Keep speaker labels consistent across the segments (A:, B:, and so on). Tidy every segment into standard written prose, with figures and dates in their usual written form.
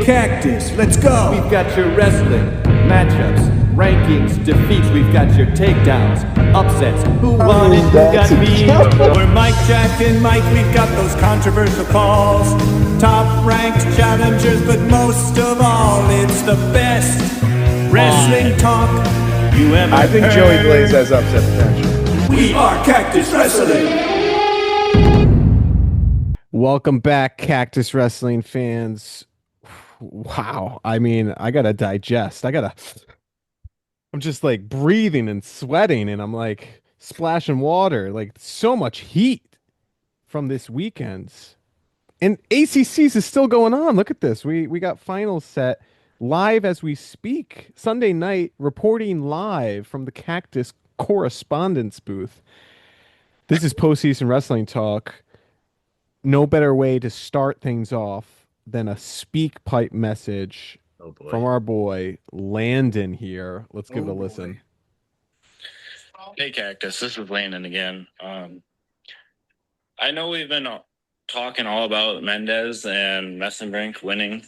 A: Cactus. Let's go.
B: We've got your wrestling, matchups, rankings, defeats. We've got your takedowns, upsets. Who won it? Who got beat?
A: We're Mike, Jack, and Mike. We've got those controversial calls. Top ranked challengers, but most of all, it's the best wrestling talk you ever
C: I think
A: heard.
C: Joey Blaze has upset potential.
A: We are Cactus Wrestling.
D: Welcome back, Cactus Wrestling fans. Wow. I mean, I gotta digest. I'm just like breathing and sweating, and I'm like splashing water. Like so much heat from this weekend. And ACC's is still going on. Look at this. We got finals set live as we speak. Sunday night, reporting live from the Cactus correspondence booth. This is postseason wrestling talk. No better way to start things off than a speak pipe message from our boy Landon here. Let's give it a listen.
E: Hey Cactus, this is Landon again. I know we've been talking all about Mendez and Messenbrink winning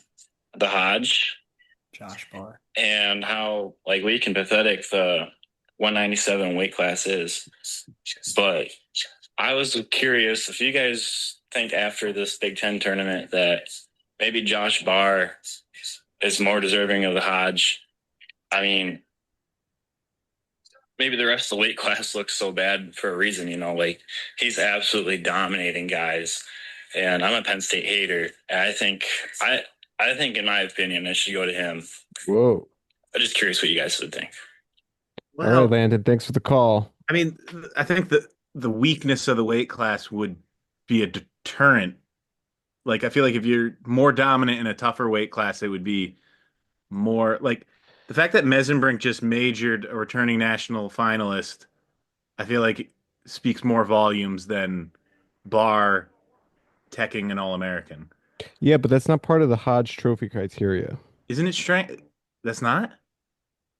E: the Hodge.
A: Josh Barr.
E: And how weak and pathetic the 197 weight class is. But I was curious if you guys think after this Big Ten tournament that maybe Josh Barr is more deserving of the Hodge. I mean, maybe the rest of the weight class looks so bad for a reason, he's absolutely dominating guys. And I'm a Penn State hater. And I think in my opinion, it should go to him.
D: Whoa.
E: I'm just curious what you guys would think.
D: All right, Landon, thanks for the call.
C: I mean, I think that the weakness of the weight class would be a deterrent. Like, I feel like if you're more dominant in a tougher weight class, it would be more like the fact that Mesenbrink just majored a returning national finalist. I feel like speaks more volumes than Barr teching an All-American.
D: Yeah, but that's not part of the Hodge Trophy criteria.
C: Isn't it strength? That's not?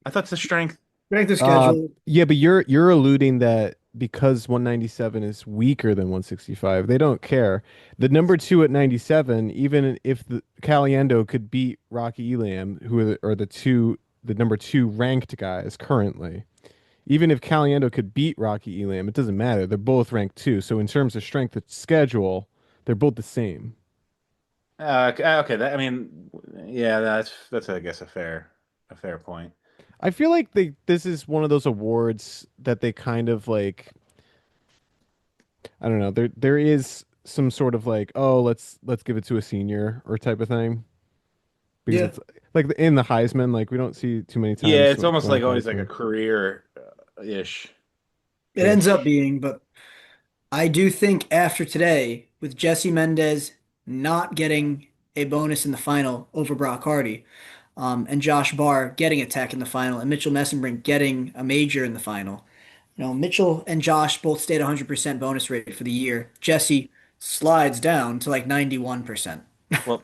C: I thought it's the strength.
F: Strength of schedule.
D: Yeah, but you're alluding that because 197 is weaker than 165, they don't care. The number 2 at 97, even if the Caliendo could beat Rocky Elam, who are the number 2 ranked guys currently, even if Caliendo could beat Rocky Elam, it doesn't matter. They're both ranked 2. So in terms of strength of schedule, they're both the same.
C: Okay. That's I guess a fair point.
D: I feel like this is one of those awards that they kind of like. I don't know. There is some sort of let's give it to a senior or type of thing. Because it's like in the Heisman, we don't see too many times.
C: Yeah, it's almost like always like a career ish.
F: It ends up being, but I do think after today, with Jesse Mendez not getting a bonus in the final over Brock Hardy, and Josh Barr getting a tech in the final, and Mitchell Messenbrink getting a major in the final. Mitchell and Josh both stayed 100% bonus rate for the year. Jesse slides down to 91%.
C: Well,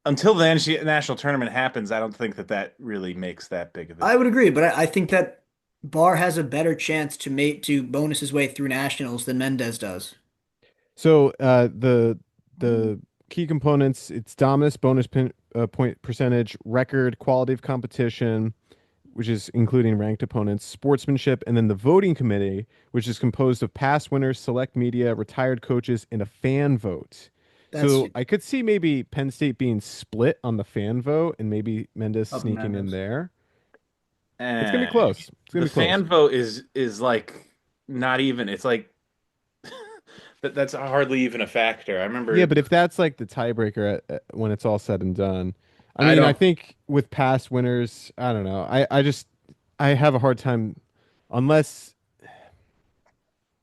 C: until the national tournament happens, I don't think that really makes that big of a.
F: I would agree, but I think that Barr has a better chance to bonus his way through nationals than Mendez does.
D: So the key components: it's dominance, bonus point percentage, record, quality of competition, which is including ranked opponents, sportsmanship, and then the voting committee, which is composed of past winners, select media, retired coaches, and a fan vote. So I could see maybe Penn State being split on the fan vote and maybe Mendez sneaking in there. It's gonna be close.
C: The fan vote is not even. It's that's hardly even a factor. I remember.
D: Yeah, but if that's the tiebreaker when it's all said and done, I think with past winners, I don't know. I have a hard time, unless.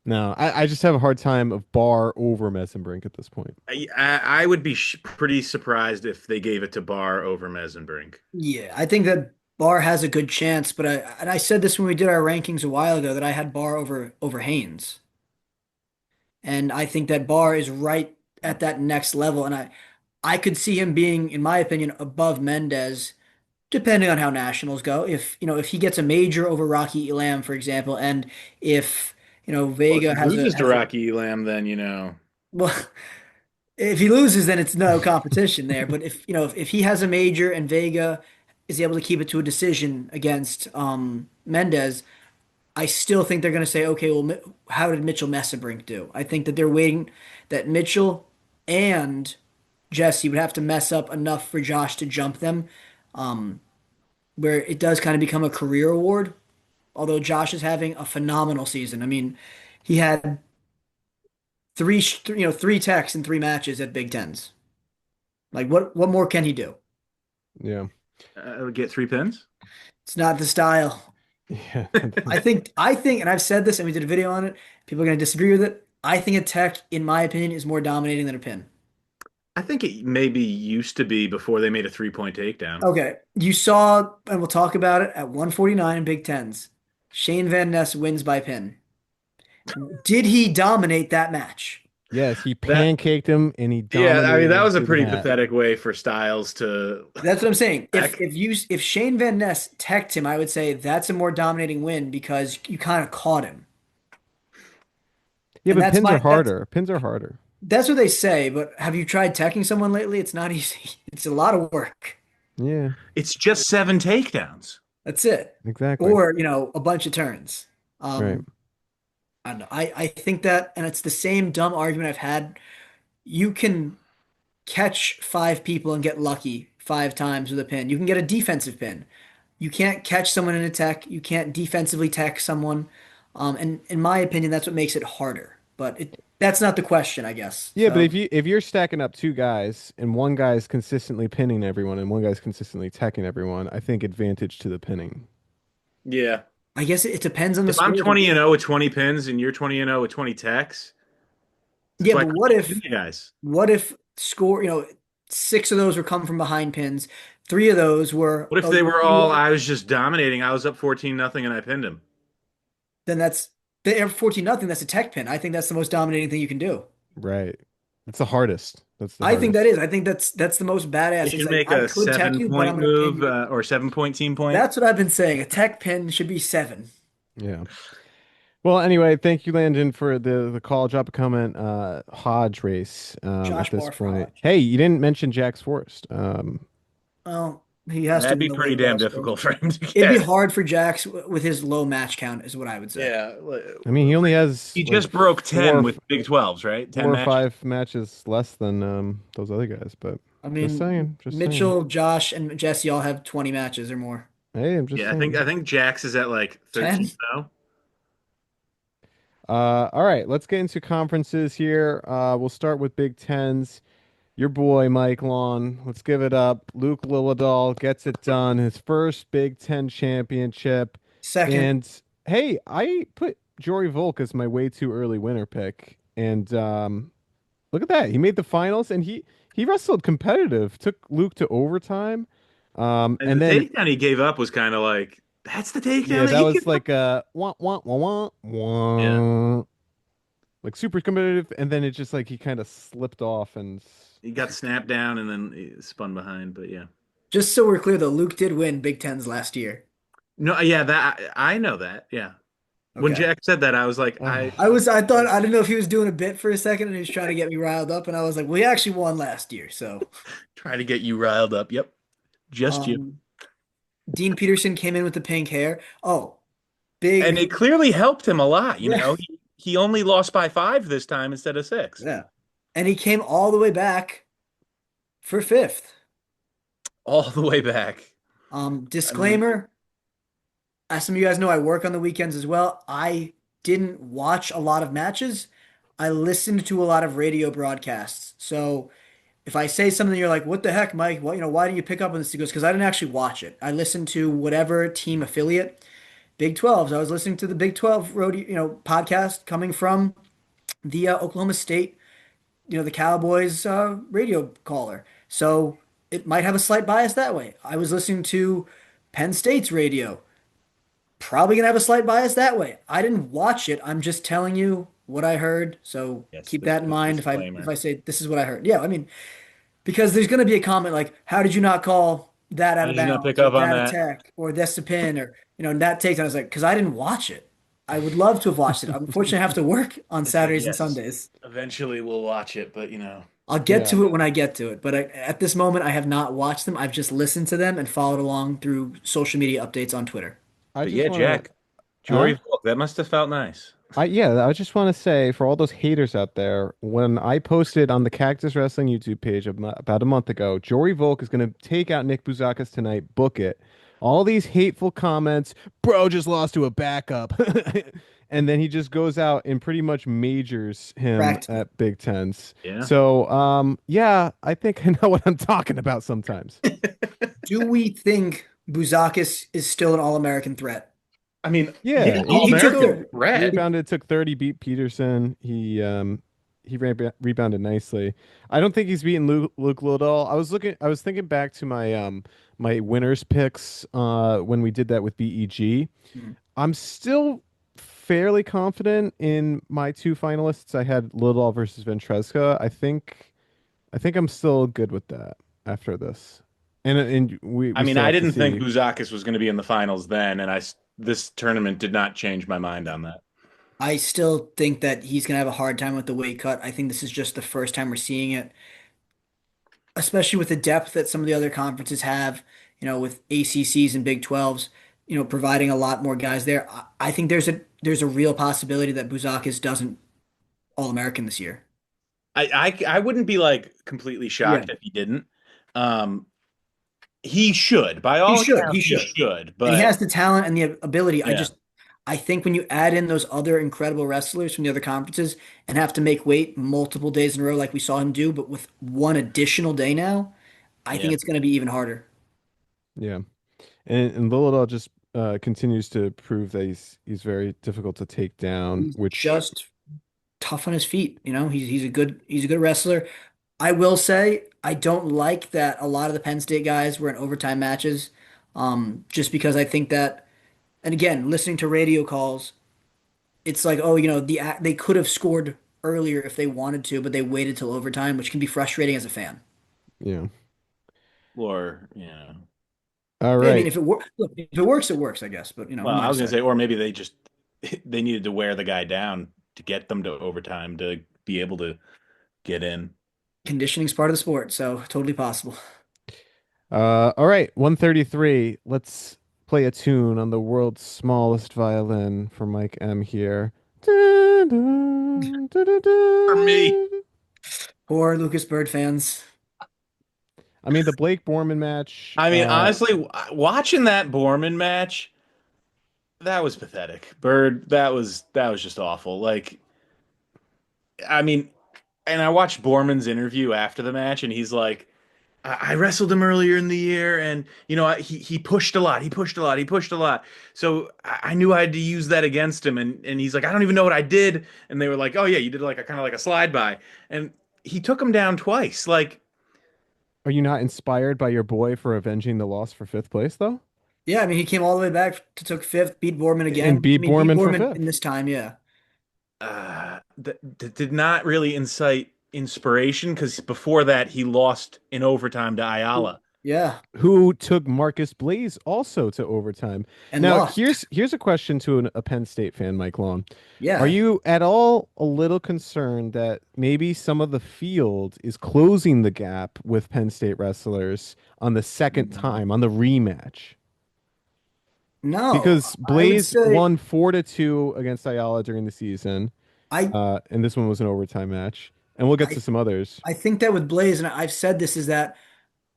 D: No, I just have a hard time of Barr over Messenbrink at this point.
C: I would be pretty surprised if they gave it to Barr over Messenbrink.
F: Yeah, I think that Barr has a good chance, but I said this when we did our rankings a while ago that I had Barr over Haynes. And I think that Barr is right at that next level. And I could see him being, in my opinion, above Mendez, depending on how nationals go. If he gets a major over Rocky Elam, for example, and if Vega
C: loses to Rocky Elam, then
F: well, If he loses, then it's no competition there. But if he has a major and Vega is able to keep it to a decision against Mendez, I still think they're going to say, okay, well, how did Mitchell Messerbrink do? I think that they're waiting that Mitchell and Jesse would have to mess up enough for Josh to jump them, where it does kind of become a career award. Although Josh is having a phenomenal season. I mean, he had three techs in 3 matches at Big Tens. Like, what more can he do?
D: Yeah.
C: Get 3 pins.
F: It's not the style.
D: Yeah.
F: I think, and I've said this, and we did a video on it. People are going to disagree with it. I think a tech, in my opinion, is more dominating than a pin.
C: I think it maybe used to be before they made a 3-point takedown.
F: Okay, you saw, and we'll talk about it at 149 in Big Tens. Shane Van Ness wins by pin. Did he dominate that match?
D: Yes, he
C: That
D: pancaked him and he
C: Yeah, I mean that
D: dominated
C: was a
D: the
C: pretty
D: mat.
C: pathetic way for Styles to.
F: That's what I'm saying.
C: Back.
F: If Shane Van Ness teched him, I would say that's a more dominating win because you kind of caught him.
D: Yeah,
F: And
D: but
F: that's
D: pins are
F: my that's
D: harder. Pins are harder.
F: that's what they say. But have you tried teching someone lately? It's not easy. It's a lot of work.
D: Yeah,
C: It's just 7 takedowns.
F: That's it.
D: exactly.
F: Or a bunch of turns.
D: Right.
F: I don't know. I think that, and it's the same dumb argument I've had. You can catch 5 people and get lucky 5 times with a pin. You can get a defensive pin. You can't catch someone in a tech. You can't defensively tech someone. And in my opinion, that's what makes it harder. But that's not the question, I guess.
D: Yeah, but
F: So
D: if you're stacking up two guys and one guy's consistently pinning everyone and one guy's consistently teching everyone, I think advantage to the pinning.
C: Yeah.
F: I guess it depends on the
C: If I'm
F: score.
C: 20-0 with 20 pins and you're 20-0 with 20 techs, that's
F: Yeah,
C: why I
F: but what
C: couldn't do
F: if
C: you guys.
F: what if score, 6 of those were come from behind pins, 3 of those were,
C: What if
F: oh,
C: they were
F: you
C: all
F: won.
C: I was just dominating? I was up 14-0 and I pinned him.
F: Then that's the 14-0. That's a tech pin. I think that's the most dominating thing you can do.
D: Right. That's the hardest. That's the
F: I think that
D: hardest.
F: is. I think that's the most
C: They
F: badass. It's
C: should
F: like
C: make
F: I
C: a
F: could tech
C: seven
F: you, but I'm
C: point
F: gonna pin
C: move
F: you.
C: or 7 point team point.
F: That's what I've been saying. A tech pin should be 7.
D: Yeah. Well, anyway, thank you, Landon, for the call. Drop a comment. Hodge race at
F: Josh
D: this
F: Barr for
D: point.
F: Hodge.
D: Hey, you didn't mention Jax Forrest.
F: Well, he has to
C: That'd
F: win
C: be
F: the
C: pretty
F: weight
C: damn
F: class first.
C: difficult for him to
F: It'd be
C: get.
F: hard for Jax with his low match count, is what I would say.
C: Yeah.
D: I mean, he only has
C: He
D: like
C: just broke
D: four,
C: 10 with Big 12s, right? 10
D: four or
C: matches.
D: five matches less than those other guys. But
F: I
D: just
F: mean,
D: saying, just saying.
F: Mitchell, Josh, and Jesse all have 20 matches or more.
D: Hey, I'm just
C: Yeah, I think
D: saying.
C: I think Jax is at like
F: 10?
C: 13 now.
D: All right, let's get into conferences here. We'll start with Big Tens. Your boy Mike Long. Let's give it up. Luke Lilladall gets it done. His first Big Ten championship.
F: Second,
D: And hey, I put Jory Volk as my way too early winner pick. And look at that. He made the finals and he wrestled competitive. Took Luke to overtime.
C: And
D: And
C: the
D: then
C: takedown he gave up was kind of like, that's the
D: yeah,
C: takedown that
D: that
C: you
D: was
C: give up?
D: like wah wah wah wah
C: Yeah.
D: wah. Like super competitive, and then it just like he kind of slipped off and
C: He got snapped down and then he spun behind, but yeah.
F: just so we're clear though, Luke did win Big Tens last year.
C: No, yeah, that I know that. Yeah. When
F: Okay.
C: Jack said that, I was like,
D: uh,
F: I thought, I didn't know if he was doing a bit for a second and he was trying to get me riled up. And I was like, well, he actually won last year. So,
C: try to get you riled up. Yep. Just you.
F: um, Dean Peterson came in with the pink hair. Oh,
C: And
F: big.
C: it clearly helped him a lot. You
F: Yeah.
C: know, he only lost by 5 this time instead of 6.
F: Yeah. And he came all the way back for fifth.
C: All the way back. I mean,
F: Disclaimer, as some of you guys know, I work on the weekends as well. I didn't watch a lot of matches. I listened to a lot of radio broadcasts. So if I say something, you're like, "What the heck, Mike? What, why didn't you pick up on this?" He goes, "Because I didn't actually watch it. I listened to whatever team affiliate, Big 12s. I was listening to the Big 12 rodeo, podcast coming from the Oklahoma State, the Cowboys radio caller. So it might have a slight bias that way. I was listening to Penn State's radio. Probably gonna have a slight bias that way. I didn't watch it. I'm just telling you what I heard. So
C: yes,
F: keep that in
C: the
F: mind if I
C: disclaimer.
F: say this is what I heard. Yeah, I mean, because there's gonna be a comment like, "How did you not call that
C: How
F: out of
C: did you not pick
F: bounds or
C: up on
F: that
C: that?
F: attack or this a pin or that takedown?" I was like, "Because I didn't watch it." I would love to have watched it. Unfortunately, I have to work on
C: It's like,
F: Saturdays and
C: yes,
F: Sundays.
C: eventually we'll watch it, but
F: I'll get
D: Yeah.
F: to it when I get to it, but at this moment, I have not watched them. I've just listened to them and followed along through social media updates on Twitter.
D: I
C: but
D: just
C: yeah,
D: want
C: Jack,
D: to, huh?
C: Jory Volk, that must have felt nice.
D: I just want to say for all those haters out there, when I posted on the Cactus Wrestling YouTube page about a month ago, Jory Volk is going to take out Nick Buzakis tonight, book it. All these hateful comments, bro just lost to a backup. And then he just goes out and pretty much majors him
F: Practically.
D: at Big Tens.
C: Yeah.
D: So, yeah, I think I know what I'm talking about sometimes.
F: Do we think Buzakis is still an All-American threat?
C: I mean,
F: He,
C: yeah,
D: Yeah,
F: he,
C: all
F: he took
C: American
F: the
D: he
C: threat.
D: rebounded, took 30, beat Peterson. He rebounded nicely. I don't think he's beaten Luke Liddell. I was thinking back to my winners picks when we did that with BEG. I'm still fairly confident in my two finalists. I had Liddell versus Ventresca. I think I'm still good with that after this. And
C: I
D: we
C: mean,
D: still
C: I
D: have to
C: didn't think
D: see.
C: Buzakis was going to be in the finals then, and this tournament did not change my mind on that.
F: I still think that he's gonna have a hard time with the weight cut. I think this is just the first time we're seeing it, especially with the depth that some of the other conferences have, with ACCs and Big 12s, providing a lot more guys there. I think there's a real possibility that Buzakis doesn't All-American this year.
C: I wouldn't be like completely
F: Yeah.
C: shocked if he didn't. Um, he should, by
F: He
C: all
F: should. He
C: accounts, he
F: should.
C: should.
F: And he
C: But
F: has the talent and the ability.
C: yeah,
F: I think when you add in those other incredible wrestlers from the other conferences and have to make weight multiple days in a row like we saw him do, but with one additional day now, I think
C: yeah,
F: it's going to be even harder.
D: Yeah. And Lillardell just continues to prove that he's very difficult to take down,
F: He's
D: which
F: just tough on his feet. He's a good wrestler. I will say I don't like that a lot of the Penn State guys were in overtime matches, just because I think that, and again, listening to radio calls, it's like, oh, they could have scored earlier if they wanted to, but they waited till overtime, which can be frustrating as a fan.
D: yeah.
C: or
D: All
F: Yeah, I mean,
D: right.
F: if it works, look, if it works, it works, I guess. But who
C: well,
F: am
C: I
F: I to
C: was gonna
F: say?
C: say, or maybe they just they needed to wear the guy down to get them to overtime to be able to get in.
F: Conditioning's part of the sport, so totally possible.
D: All right, 133. Let's play a tune on the world's smallest violin for Mike M here. Dun, dun, dun, dun,
C: For me,
D: dun.
F: Poor Lucas Bird fans.
D: I mean, the Blake Borman match,
C: I mean, honestly, watching that Borman match, that was pathetic. Bird, that was just awful. Like, I mean, and I watched Borman's interview after the match, and he's like, I wrestled him earlier in the year, and he pushed a lot. He pushed a lot. He pushed a lot. So I knew I had to use that against him. And he's like, I don't even know what I did. And they were like, oh yeah, you did like a kind of like a slide by, and he took him down twice. Like,
D: are you not inspired by your boy for avenging the loss for fifth place, though?
F: Yeah, I mean, he came all the way back to took fifth, beat Borman
D: And
F: again. I
D: beat
F: mean, beat
D: Borman for
F: Borman in
D: fifth.
F: this time, yeah.
C: that did not really incite inspiration because before that he lost in overtime to Ayala.
F: Yeah,
D: Who took Marcus Blaze also to overtime.
F: and
D: Now,
F: lost.
D: here's a question to a Penn State fan, Mike Long. Are
F: Yeah.
D: you at all a little concerned that maybe some of the field is closing the gap with Penn State wrestlers on the second time, on the rematch?
F: No,
D: Because
F: I would
D: Blaze
F: say
D: won 4-2 against Ayala during the season,
F: I
D: and this one was an overtime match. And we'll get
F: I
D: to some others.
F: I think that with Blaze, and I've said this, is that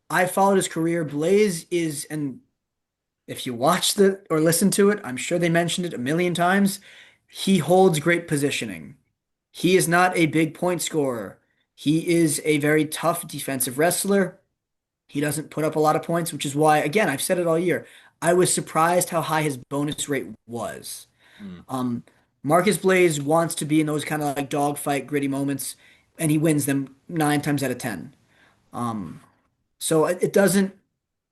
F: I followed his career. Blaze is, and if you watch the or listen to it, I'm sure they mentioned it a million times. He holds great positioning. He is not a big point scorer. He is a very tough defensive wrestler. He doesn't put up a lot of points, which is why, again, I've said it all year. I was surprised how high his bonus rate was.
C: Hmm.
F: Um, Marcus Blaze wants to be in those kind of like dogfight, gritty moments, and he wins them 9 times out of 10. Um, so it doesn't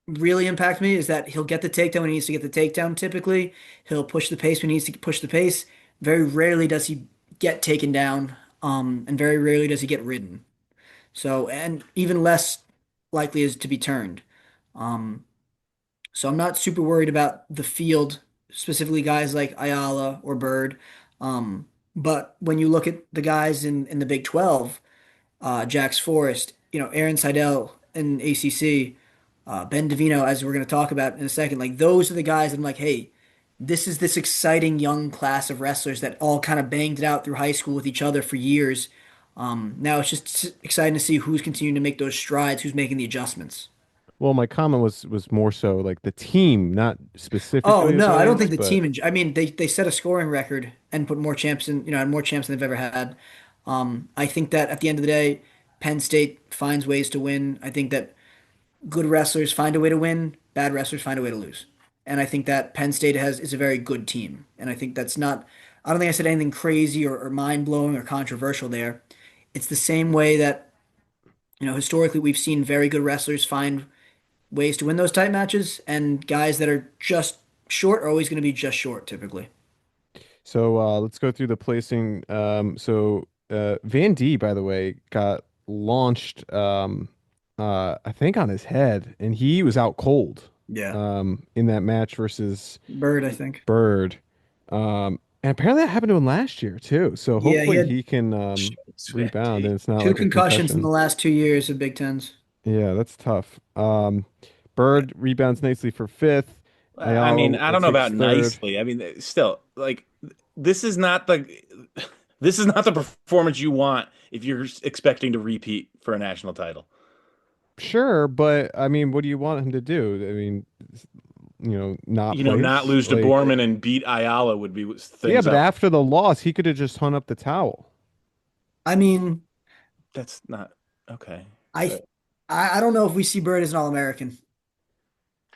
F: really impact me. Is that he'll get the takedown when he needs to get the takedown. Typically, he'll push the pace when he needs to push the pace. Very rarely does he get taken down, and very rarely does he get ridden. So, and even less likely is to be turned. Um, so I'm not super worried about the field specifically guys like Ayala or Bird. But when you look at the guys in the Big 12, Jax Forrest, Aaron Seidel in ACC, Ben DeVino, as we're going to talk about in a second, like those are the guys that I'm like, hey, this is this exciting young class of wrestlers that all kind of banged it out through high school with each other for years. Now it's just exciting to see who's continuing to make those strides, who's making the adjustments.
D: Well, my comment was more so like the team, not
F: Oh
D: specifically the
F: no, I don't
D: players,
F: think the
D: but
F: team. I mean, they set a scoring record and put more champs in, had more champs than they've ever had. I think that at the end of the day, Penn State finds ways to win. I think that good wrestlers find a way to win, bad wrestlers find a way to lose. And I think that Penn State is a very good team. And I think that's not, I don't think I said anything crazy or mind blowing or controversial there. It's the same way that, historically we've seen very good wrestlers find ways to win those tight matches, and guys that are just short are always going to be just short typically.
D: so let's go through the placing. Van D, by the way, got launched I think on his head, and he was out cold
F: Yeah.
D: in that match versus
F: Bird, I think.
D: Bird. And apparently that happened to him last year too. So
F: Yeah, he
D: hopefully
F: had
D: he can rebound and it's not
F: two
D: like a
F: concussions in the
D: concussion.
F: last 2 years of Big Tens.
D: Yeah, that's tough. Bird rebounds nicely for fifth.
C: I mean,
D: Ayala
C: I don't know
D: takes
C: about
D: third.
C: nicely. I mean, still, like this is not the this is not the performance you want if you're expecting to repeat for a national title.
D: Sure, but I mean, what do you want him to do? I mean, not
C: Not
D: place?
C: lose to
D: Like,
C: Borman and beat Ayala would be
D: yeah,
C: things
D: but
C: up.
D: after the loss, he could have just hung up the towel.
F: I mean,
C: That's not okay.
F: I I don't know if we see Bird as an All-American.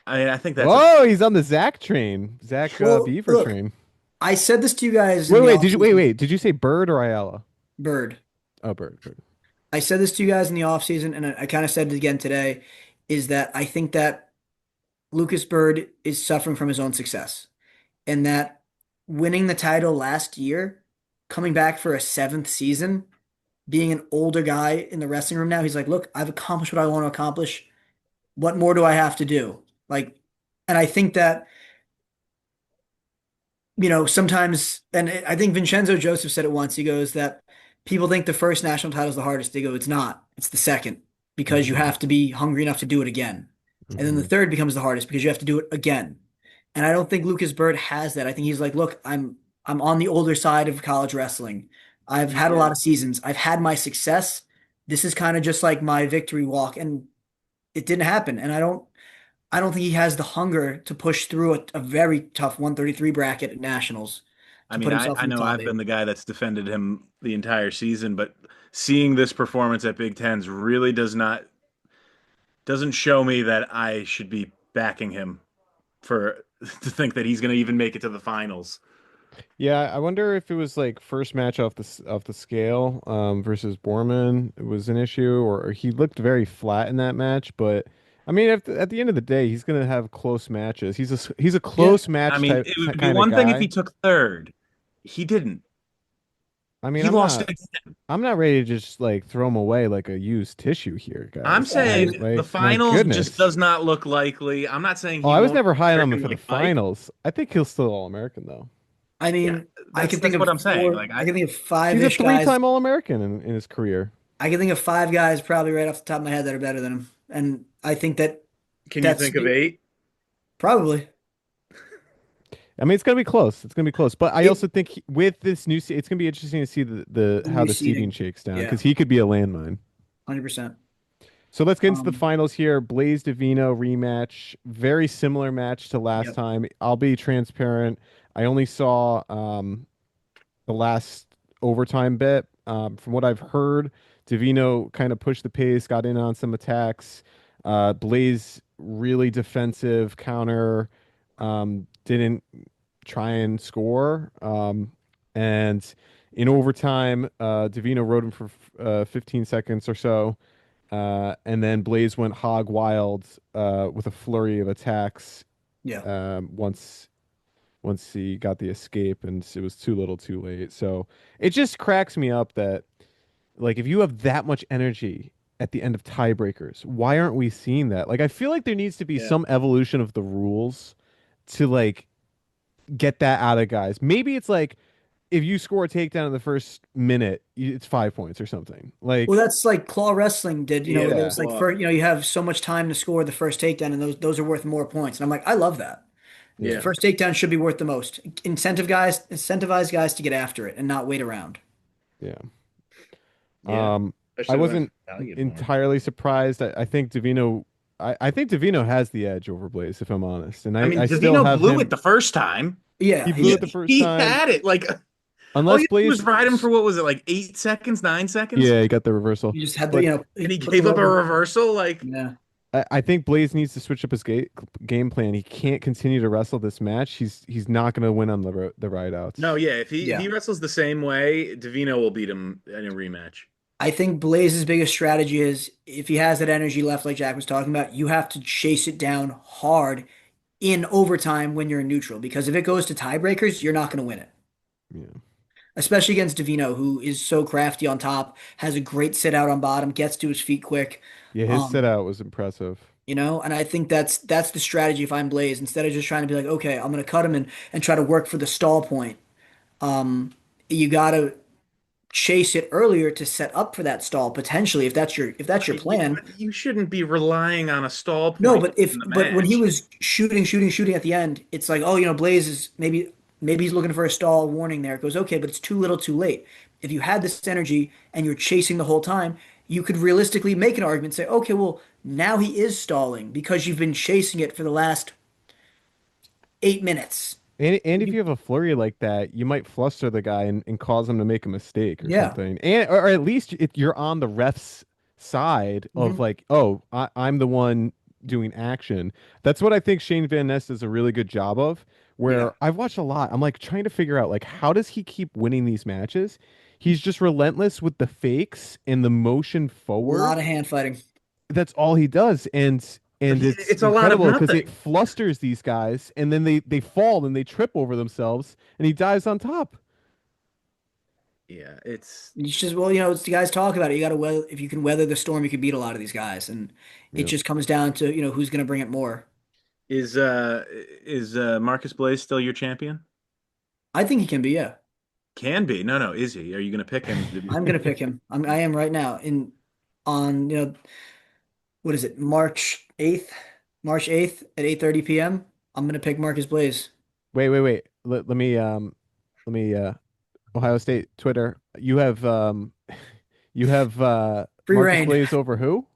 C: I mean, I think that's a
D: Whoa, he's on the Zach train, Zach
F: Well,
D: Beaver
F: look,
D: train.
F: I said this to you guys in
D: Wait,
F: the
D: wait, did you wait,
F: offseason.
D: wait? Did you say Bird or Ayala?
F: Bird.
D: Oh, Bird, Bird.
F: I said this to you guys in the offseason, and I kind of said it again today, is that I think that Lucas Bird is suffering from his own success, and that winning the title last year, coming back for a seventh season, being an older guy in the wrestling room now, he's like, look, I've accomplished what I want to accomplish. What more do I have to do? Like, and I think that, sometimes, and I think Vincenzo Joseph said it once. He goes that people think the first national title is the hardest. They go, it's not. It's the second because you
D: Hmm.
F: have to be hungry enough to do it again. And then the
D: Hmm.
F: third becomes the hardest because you have to do it again. And I don't think Lucas Bird has that. I think he's like, look, I'm on the older side of college wrestling. I've had a
C: yeah.
F: lot of seasons. I've had my success. This is kind of just like my victory walk, and it didn't happen. And I don't think he has the hunger to push through a very tough 133 bracket at nationals
C: I
F: to
C: mean,
F: put
C: I,
F: himself
C: I
F: in the
C: know
F: top
C: I've been
F: eight.
C: the guy that's defended him the entire season, but seeing this performance at Big Tens really doesn't show me that I should be backing him for to think that he's going to even make it to the finals.
D: Yeah, I wonder if it was like first match off the scale versus Borman was an issue, or he looked very flat in that match. But I mean, at the end of the day, he's gonna have close matches. He's a
F: Yeah.
D: close
C: I
D: match
C: mean,
D: type
C: it would be
D: kind of
C: one thing if he
D: guy.
C: took third. He didn't.
D: I mean,
C: He lost it.
D: I'm not ready to just like throw him away like a used tissue here,
C: I'm
D: guys.
C: saying the
D: Like my
C: finals just
D: goodness.
C: does not look likely. I'm not saying
D: Oh,
C: he
D: I was
C: won't
D: never high on him
C: freaking
D: for the
C: like Mike.
D: finals. I think he'll still All-American though.
F: I
C: Yeah,
F: mean, I can think
C: that's
F: of
C: what I'm saying.
F: four,
C: Like
F: I
C: I
F: can think of
D: He's a
F: five-ish guys.
D: three-time All-American in his career.
F: I can think of five guys probably right off the top of my head that are better than him. And I think that
C: can you
F: that's
C: think of eight?
F: probably
D: I mean, it's gonna be close. It's gonna be close. But I
F: it,
D: also think with this it's gonna be interesting to see the
F: the
D: how
F: new
D: the seeding
F: seeding.
D: shakes down
F: Yeah,
D: because he could be a landmine.
F: 100%.
D: So let's get into the
F: Um,
D: finals here. Blaze Divino rematch, very similar match to last
F: yep.
D: time. I'll be transparent. I only saw the last overtime bit. From what I've heard, Divino kind of pushed the pace, got in on some attacks. Blaze really defensive counter, didn't try and score. And in overtime, Divino rode him for 15 seconds or so. And then Blaze went hog wild with a flurry of attacks
F: Yeah.
D: once he got the escape, and it was too little, too late. So it just cracks me up that like if you have that much energy at the end of tiebreakers, why aren't we seeing that? Like I feel like there needs to be
F: Yeah.
D: some evolution of the rules to like get that out of guys. Maybe it's like if you score a takedown in the first minute, it's 5 points or something.
F: Well,
D: Like,
F: that's like claw wrestling did.
C: Yeah,
F: There's like
C: well,
F: you have so much time to score the first takedown, and those are worth more points. And I'm like, I love that. The
C: yeah.
D: yeah,
F: first takedown should be worth the most. Incentivize guys to get after it and not wait around.
D: yeah.
C: Yeah.
D: Um, I
C: Especially when it's
D: wasn't
C: valued more.
D: entirely surprised. I think Davino. I think Davino has the edge over Blaze, if I'm honest, and
C: I mean,
D: I still
C: Davino
D: have
C: blew it
D: him.
C: the first time.
D: He
F: Yeah,
D: blew
F: he's
D: it the first
C: He
D: time,
C: had it. Like all
D: unless
C: you did was
D: Blaze.
C: ride him for what was it, like 8 seconds, 9 seconds?
D: Yeah, he got the reversal,
F: he just had
D: but
F: he
C: And he
F: put the
C: gave up a
F: rubber.
C: reversal. Like,
F: Yeah,
D: I think Blaze needs to switch up his game plan. He can't continue to wrestle this match. He's not going to win on the ride
C: no,
D: outs.
C: yeah, if he
F: yeah.
C: wrestles the same way, Davino will beat him in a rematch.
F: I think Blaze's biggest strategy is if he has that energy left, like Jack was talking about, you have to chase it down hard in overtime when you're in neutral. Because if it goes to tiebreakers, you're not going to win it.
D: Yeah,
F: Especially against Davino, who is so crafty on top, has a great sit out on bottom, gets to his feet quick.
D: yeah. His sit
F: Um,
D: out was impressive.
F: and I think that's the strategy if I'm Blaze. Instead of just trying to be like, okay, I'm gonna cut him and try to work for the stall point. Um, you gotta chase it earlier to set up for that stall potentially if that's your plan.
C: But you shouldn't be relying on a stall
F: No,
C: point
F: but
C: in
F: if
C: the
F: but when he
C: match.
F: was shooting at the end, it's like, oh, Blaze is maybe he's looking for a stall warning there. It goes, okay, but it's too little, too late. If you had this energy and you're chasing the whole time, you could realistically make an argument, say, okay, well, now he is stalling because you've been chasing it for the last 8 minutes.
D: And if you have a flurry like that, you might fluster the guy and cause him to make a mistake or
F: Yeah.
D: something. And or at least if you're on the ref's side of
F: Hmm.
D: like, oh, I'm the one doing action. That's what I think Shane Van Ness does a really good job of.
F: Yeah.
D: Where I've watched a lot. I'm like trying to figure out like how does he keep winning these matches? He's just relentless with the fakes and the motion
F: A lot
D: forward.
F: of hand fighting.
D: That's all he does, and it's
C: It's a lot of
D: incredible because it
C: nothing.
D: flusters these guys, and then they fall and they trip over themselves, and he dives on top.
C: Yeah, it's
F: It's just, well, it's the guys talk about it. You got to weather, if you can weather the storm, you can beat a lot of these guys. And it
D: Yeah.
F: just comes down to, who's going to bring it more.
C: is uh Marcus Blaze still your champion?
F: I think he can be, yeah.
C: Can be. No, no, is he? Are you going to pick him?
F: I'm gonna pick him. I am right now on what is it, March 8th? March 8th at 8:30 p.m. I'm gonna pick Marcus Blaze.
D: Wait. Let me Ohio State Twitter. You have
F: Free
D: Marcus
F: reign.
D: Blaze over who?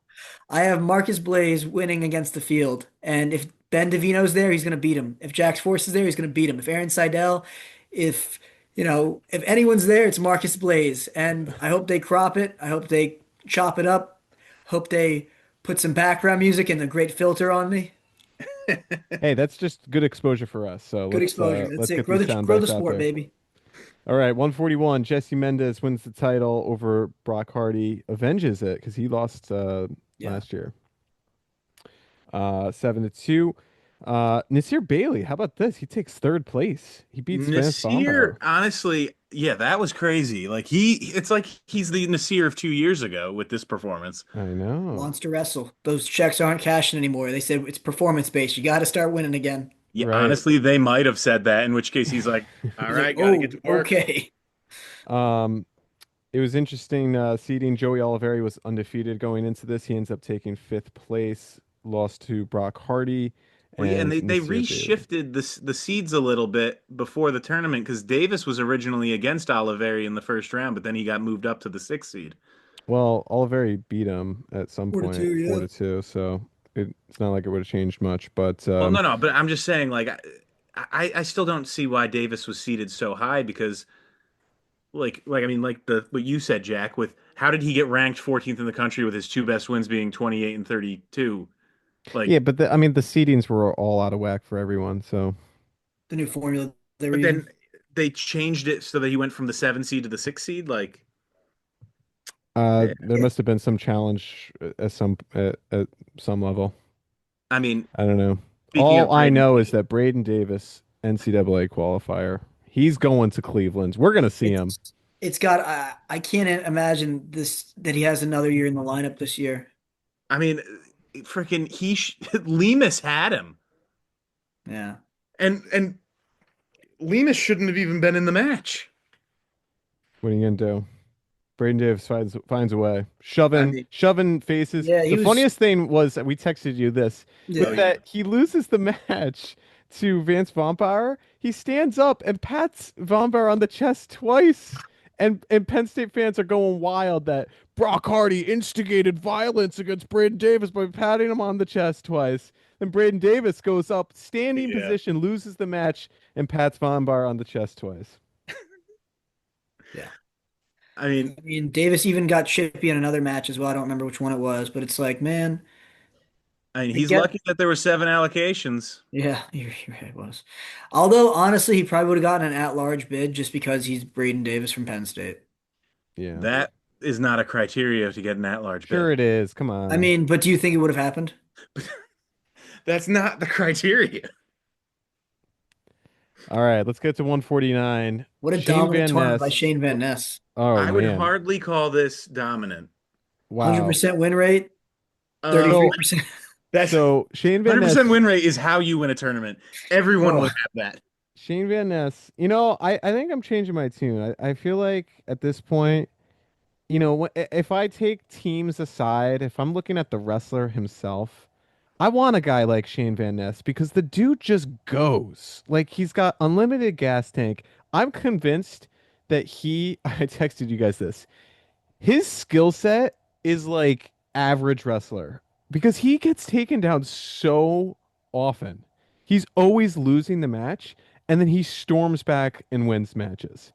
F: I have Marcus Blaze winning against the field. And if Ben DeVino's there, he's gonna beat him. If Jax Force is there, he's gonna beat him. If Aaron Seidel, if if anyone's there, it's Marcus Blaze. And I hope they crop it. I hope they chop it up. Hope they put some background music and a great filter on me.
D: Hey, that's just good exposure for us. So
F: Good exposure. That's
D: let's
F: it.
D: get
F: Grow
D: these
F: the
D: sound
F: grow the
D: bites out
F: sport,
D: there.
F: baby.
D: All right, 141. Jesse Mendez wins the title over Brock Hardy, avenges it because he lost
F: Yeah.
D: last year. 7-2. Nasir Bailey, how about this? He takes third place. He beats Vance
C: Nasir,
D: Bomber.
C: honestly, yeah, that was crazy. Like it's like he's the Nasir of 2 years ago with this performance.
D: I know.
F: Wants to wrestle. Those checks aren't cashing anymore. They said it's performance based. You got to start winning again.
C: Yeah,
D: Right.
C: honestly, they might have said that, in which case he's like, all
F: He's like,
C: right, got to get
F: oh,
C: to work.
F: okay.
D: Um, it was interesting seeding. Joey Oliveri was undefeated going into this. He ends up taking fifth place, lost to Brock Hardy
C: Well, yeah, and
D: and
C: they
D: Nasir Bailey.
C: reshifted the seeds a little bit before the tournament because Davis was originally against Oliveri in the first round, but then he got moved up to the sixth seed.
D: Well, Oliveri beat him at some
F: Four to
D: point,
F: two,
D: four
F: yeah.
D: to two. So it's not like it would have changed much. But
C: Well, no, no, but I'm just saying, like, I still don't see why Davis was seeded so high because, I mean, like the what you said, Jack, with how did he get ranked 14th in the country with his two best wins being 28 and 32? Like,
D: yeah, but I mean, the seedings were all out of whack for everyone. So
F: The new formula they were
C: but then
F: using.
C: they changed it so that he went from the seven seed to the six seed. Like, yeah.
D: there must have been some challenge at some level.
C: I mean,
D: I don't know.
C: speaking
D: All
C: of
D: I
C: Braden,
D: know is that Braden Davis, NCAA qualifier, he's going to Cleveland. We're gonna see him.
F: It's got. I can't imagine this that he has another year in the lineup this year.
C: I mean, freaking Lemus had him,
F: Yeah.
C: and Lemus shouldn't have even been in the match.
D: What are you gonna do? Braden Davis finds a way.
C: I
D: Shoving
C: mean,
D: shoving faces.
F: Yeah, he
D: The
F: was.
D: funniest thing was we texted you this
F: Yeah.
C: oh
D: is
C: yeah,
D: that he loses the match to Vance Vampire. He stands up and pats Vampire on the chest twice. And Penn State fans are going wild that Brock Hardy instigated violence against Braden Davis by patting him on the chest twice. Then Braden Davis goes up, standing
C: yeah.
D: position, loses the match, and pats Vampire on the chest twice.
F: Yeah.
C: I mean,
F: I mean, Davis even got chippy in another match as well. I don't remember which one it was, but it's like, man, I
C: he's
F: get.
C: lucky that there were 7 allocations.
F: Yeah, you're right, it was. Although honestly, he probably would have gotten an at-large bid just because he's Braden Davis from Penn State.
D: Yeah.
C: That is not a criteria to get an at-large
D: Sure
C: bid.
D: it is. Come
F: I
D: on.
F: mean, but do you think it would have happened?
C: That's not the criteria.
D: All right, let's get to 149.
F: What a
D: Shane
F: dominant
D: Van
F: tournament by
D: Ness.
F: Shane Van Ness.
D: Oh
C: I would
D: man.
C: hardly call this dominant.
D: Wow.
F: 100% win rate,
C: Um,
D: So
F: 33%.
C: that's
D: so Shane Van Ness
C: 100% win rate is how you win a tournament. Everyone
F: Oh,
C: would have that.
D: Shane Van Ness. I think I'm changing my tune. I feel like at this point, if I take teams aside, if I'm looking at the wrestler himself, I want a guy like Shane Van Ness because the dude just goes. Like he's got unlimited gas tank. I'm convinced that I texted you guys this. His skill set is like average wrestler because he gets taken down so often. He's always losing the match and then he storms back and wins matches.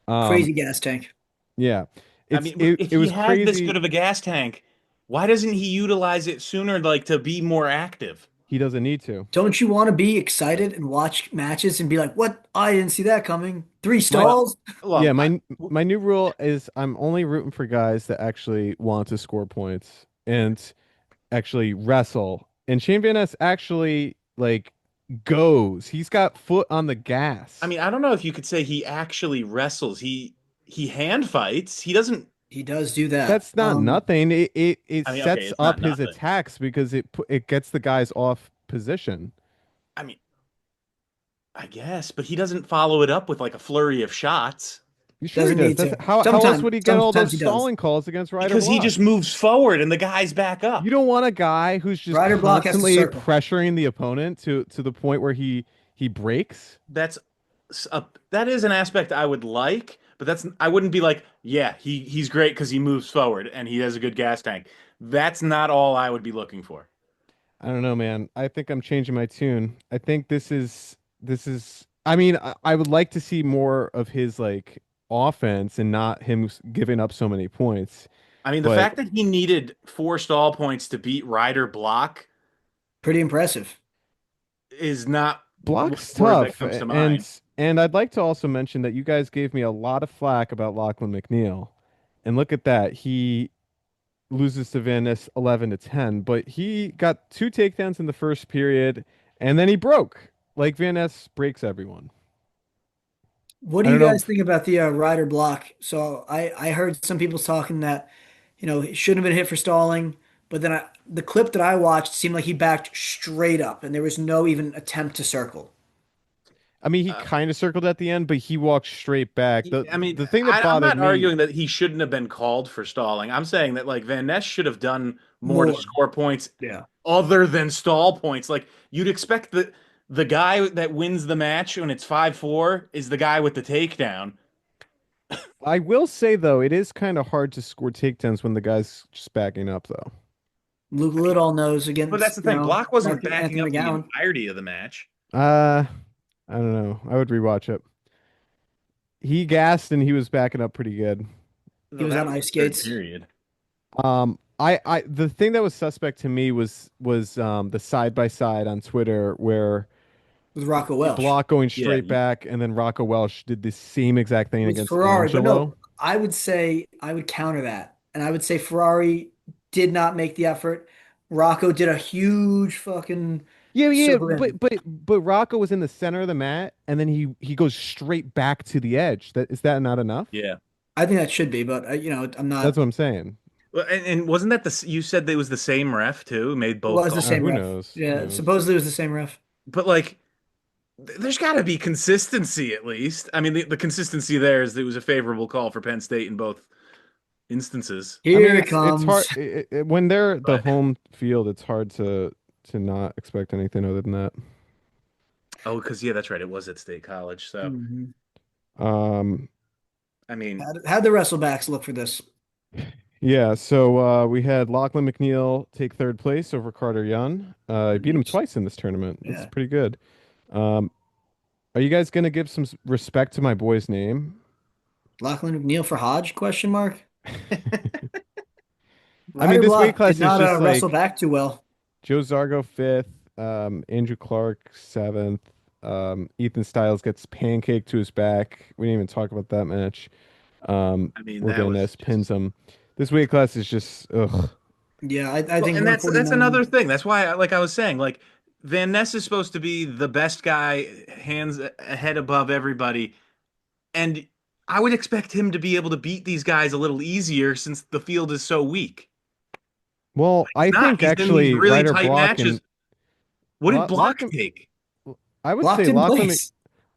D: Um,
F: crazy gas tank.
D: yeah.
C: I
D: It's
C: mean,
D: it,
C: if
D: it
C: he
D: was
C: had this
D: crazy.
C: good of a gas tank, why doesn't he utilize it sooner, like to be more active?
D: He doesn't need to.
F: Don't you want to be excited and watch matches and be like, what? I didn't see that coming. Three
D: My
C: Well,
F: stalls?
D: Yeah,
C: well,
D: my new rule is I'm only rooting for guys that actually want to score points and actually wrestle. And Shane Van Ness actually like goes. He's got foot on the
C: I
D: gas.
C: mean, I don't know if you could say he actually wrestles. He hand fights. He doesn't.
F: He does do that.
D: That's not nothing. It
C: I mean, okay,
D: sets
C: it's not
D: up his
C: nothing.
D: attacks because it gets the guys off position.
C: I mean, I guess, but he doesn't follow it up with like a flurry of shots
D: Sure he
F: Doesn't
D: does.
F: need
D: That's
F: to.
D: how else
F: Sometimes,
D: would he get all
F: sometimes
D: those
F: he does.
D: stalling calls against Ryder
C: because he
D: Block?
C: just moves forward and the guys back
D: You
C: up.
D: don't want a guy who's just
F: Ryder block has to
D: constantly
F: circle.
D: pressuring the opponent to the point where he breaks.
C: That's that is an aspect I would like, but that's I wouldn't be like, yeah, he's great because he moves forward and he has a good gas tank. That's not all I would be looking for.
D: I don't know, man. I think I'm changing my tune. I think this is. I mean, I would like to see more of his like offense and not him giving up so many points.
C: I mean, the
D: But
C: fact that he needed 4 stall points to beat Ryder Block
F: Pretty impressive.
C: is not one
D: Block's
C: word that
D: tough,
C: comes to
D: and
C: mind.
D: and I'd like to also mention that you guys gave me a lot of flack about Lachlan McNeil, and look at that. He loses to Van Ness 11-10, but he got 2 takedowns in the first period, and then he broke. Like Van Ness breaks everyone.
F: What
D: I
F: do you
D: don't know.
F: guys think about the Ryder block? So I heard some people talking that, it shouldn't have been hit for stalling, but then the clip that I watched seemed like he backed straight up and there was no even attempt to circle.
D: I mean, he
C: Uh,
D: kind of circled at the end, but he walked straight back. The
C: I mean,
D: the thing that
C: I'm
D: bothered
C: not
D: me,
C: arguing that he shouldn't have been called for stalling. I'm saying that like Van Ness should have done more to
F: More.
C: score points
F: Yeah.
C: other than stall points. Like you'd expect the guy that wins the match when it's 5-4 is the guy with the takedown.
D: I will say though, it is kind of hard to score takedowns when the guy's just backing up though.
F: Luke Liddell knows
C: But that's
F: against,
C: the thing. Block wasn't
F: Anthony
C: backing up the
F: McGowan.
C: entirety of the match.
D: Uh, I don't know. I would rewatch it. He gassed and he was backing up pretty good.
F: He
C: No,
F: was
C: that
F: on
C: was
F: ice
C: the third
F: skates.
C: period.
D: The thing that was suspect to me was the side by side on Twitter where
F: With Rocco Welsh.
D: Block going
C: Yeah,
D: straight back and then Rocco Welsh did the same exact thing
F: With
D: against
F: Ferrari, but
D: Angelo.
F: no, I would say I would counter that. And I would say Ferrari did not make the effort. Rocco did a huge fucking
D: Yeah, yeah,
F: circle in.
D: but Rocco was in the center of the mat and then he goes straight back to the edge. That not enough?
C: Yeah.
F: I think that should be, but I'm
D: That's
F: not.
D: what I'm saying.
C: Well, and wasn't that you said that it was the same ref too, made
F: It
C: both
F: was the
C: calls?
F: same
D: Who
F: ref.
D: knows? Who
F: Yeah,
D: knows?
F: supposedly it was the same ref.
C: But like there's got to be consistency at least. I mean, the consistency there is it was a favorable call for Penn State in both instances.
D: I mean,
F: Here it
D: it's hard
F: comes.
D: when they're the
C: But
D: home field. It's hard to not expect anything other than that.
C: oh, because yeah, that's right. It was at State College. So
F: Mhm.
D: Um,
C: I mean,
F: How'd the wrestlebacks look for this?
D: yeah. So we had Lachlan McNeil take third place over Carter Young. He beat him
F: Nice.
D: twice in this tournament. That's
F: Yeah.
D: pretty good. Um, are you guys gonna give some respect to my boy's name?
F: Lachlan McNeil for Hodge? Question mark.
D: I mean,
F: Ryder
D: this weight
F: Block did
D: class is
F: not
D: just
F: wrestle
D: like
F: back too well.
D: Joe Zargo fifth, Andrew Clark seventh, Ethan Styles gets pancaked to his back. We didn't even talk about that match.
C: I mean that
D: Organ
C: was
D: Ness pins
C: just
D: him. This weight class is just ugh.
F: Yeah, I
C: well,
F: think
C: and that's another
F: 149.
C: thing. That's why, like I was saying, like Van Ness is supposed to be the best guy, hands ahead above everybody, and I would expect him to be able to beat these guys a little easier since the field is so weak.
D: Well,
C: He's
D: I
C: not.
D: think
C: He's in these
D: actually
C: really
D: Ryder
C: tight
D: Block and
C: matches. What did Block
D: Lachlan.
C: take?
D: I would
F: Block
D: say
F: didn't
D: Lachlan.
F: place.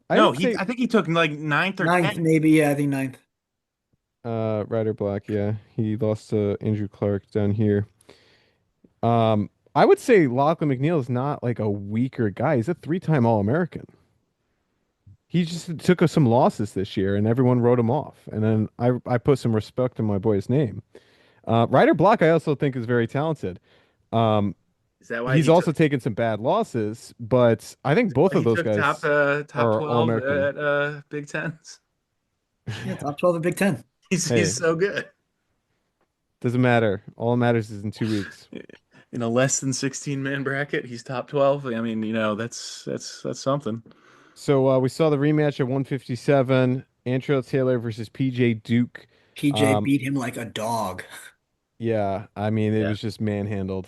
D: I
C: No,
D: would
C: he.
D: say
C: I think he took like ninth or
F: Ninth,
C: 10th.
F: maybe. Yeah, I think ninth.
D: Ryder Black. Yeah, he lost to Andrew Clark down here. I would say Lachlan McNeil is not like a weaker guy. He's a three-time All-American. He just took us some losses this year, and everyone wrote him off. And then I put some respect in my boy's name. Ryder Block, I also think is very talented. Um,
C: Is that why
D: he's
C: he took?
D: also taken some bad losses, but I think both of
C: He
D: those
C: took
D: guys
C: top
D: are
C: 12
D: All-American.
C: at Big Tens.
F: Yeah, top 12 of Big Ten.
C: He's
D: Hey,
C: so good
D: doesn't matter. All that matters is in 2 weeks.
C: in a less than 16 man bracket. He's top 12. I mean, that's something.
D: So we saw the rematch at 157, Antrell Taylor versus PJ Duke.
F: PJ
D: Um,
F: beat him like a dog.
D: yeah, I mean it
C: Yeah.
D: was just manhandled.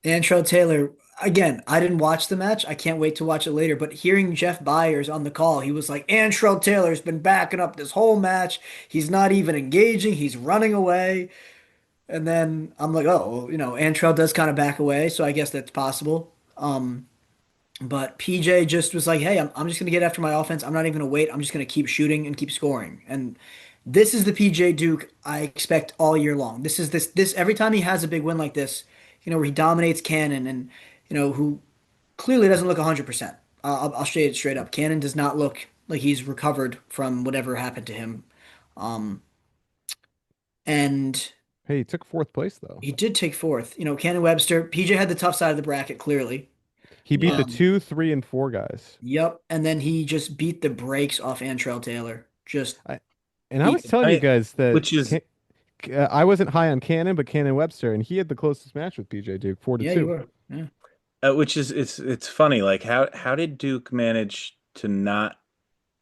F: Antrell Taylor, again, I didn't watch the match. I can't wait to watch it later. But hearing Jeff Byers on the call, he was like, Antrell Taylor's been backing up this whole match. He's not even engaging. He's running away. And then I'm like, oh, well, Antrell does kind of back away, so I guess that's possible. But PJ just was like, hey, I'm just going to get after my offense. I'm not even going to wait. I'm just going to keep shooting and keep scoring. And this is the PJ Duke I expect all year long. This every time he has a big win like this, where he dominates Cannon and, who clearly doesn't look 100%. I'll say it straight up. Cannon does not look like he's recovered from whatever happened to him. Um, and
D: Hey, he took fourth place though.
F: he did take fourth. Cannon Webster, PJ had the tough side of the bracket, clearly.
D: He beat
C: Yeah.
D: the 2, 3, and 4 guys.
F: Yep. And then he just beat the brakes off Antrell Taylor. Just
D: And I
F: beat
D: was
F: him.
D: telling you guys that
C: Which is
D: I wasn't high on Cannon, but Cannon Webster, and he had the closest match with PJ Duke, 4 to
F: Yeah, you
D: 2.
F: were. Yeah.
C: which is it's funny. Like how did Duke manage to not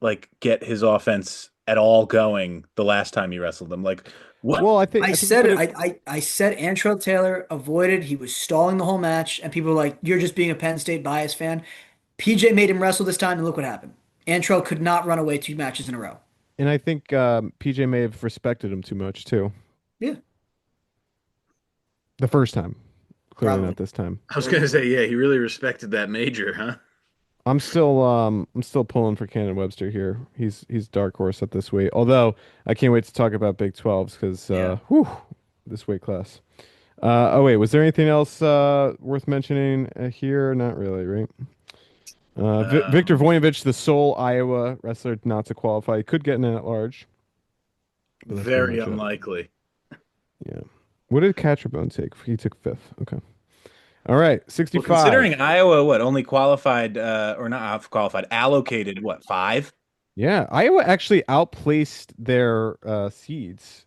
C: like get his offense at all going the last time he wrestled them? Like what?
D: Well,
F: I
D: I think he
F: said
D: put
F: it.
D: it.
F: I said Antrell Taylor avoided. He was stalling the whole match, and people were like, "You're just being a Penn State bias fan." PJ made him wrestle this time, and look what happened. Antrell could not run away 2 matches in a row.
D: And I think PJ may have respected him too much too.
F: Yeah,
D: The first time, clearly
F: probably.
D: not this time.
C: I was gonna say, yeah, he really respected that major, huh?
D: I'm still pulling for Cannon Webster here. He's dark horse at this weight. Although I can't wait to talk about Big 12s because
F: Yeah.
D: this weight class. Oh wait, was there anything else worth mentioning here? Not really, right? Victor
C: Um,
D: Voinovich, the sole Iowa wrestler not to qualify, he could get in at large, but that's pretty
C: Very
D: much it.
C: unlikely.
D: Yeah. What did Catcherbone take? He took fifth. Okay. All right,
C: Well,
D: 65.
C: considering Iowa, what only qualified or not qualified, allocated what 5?
D: Yeah, Iowa actually outplaced their seeds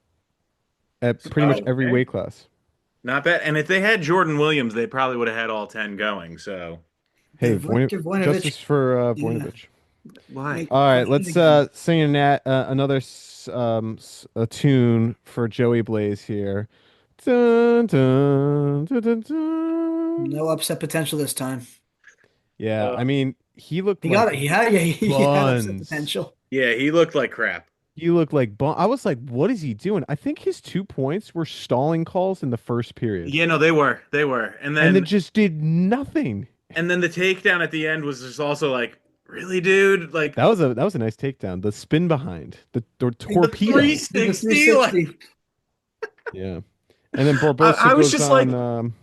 D: at pretty much
C: Oh,
D: every
C: okay.
D: weight class.
C: Not bad. And if they had Jordan Williams, they probably would have had all 10 going. So
D: Hey,
F: Victor Voinovich.
D: justice for
F: Yeah.
D: Voinovich.
C: why?
D: All right, let's
F: Again.
D: sing another a tune for Joey Blaze here. Dun, dun, dun, dun, dun.
F: No upset potential this time.
D: Yeah, I
C: Uh,
D: mean, he looked
F: He
D: like
F: got it. He had upset
D: buns.
F: potential.
C: yeah, he looked like crap.
D: He looked like I was like, what is he doing? I think his 2 points were stalling calls in the first period,
C: Yeah, no, they were. They were.
D: and then just did nothing.
C: And then the takedown at the end was just also like Really, dude? Like
D: That was a nice takedown. The spin behind the
C: the
D: torpedo.
F: Did the
C: 360. Like
F: 360.
D: Yeah, and then
C: I
D: Barbosa
C: was
D: goes
C: just like,
D: on.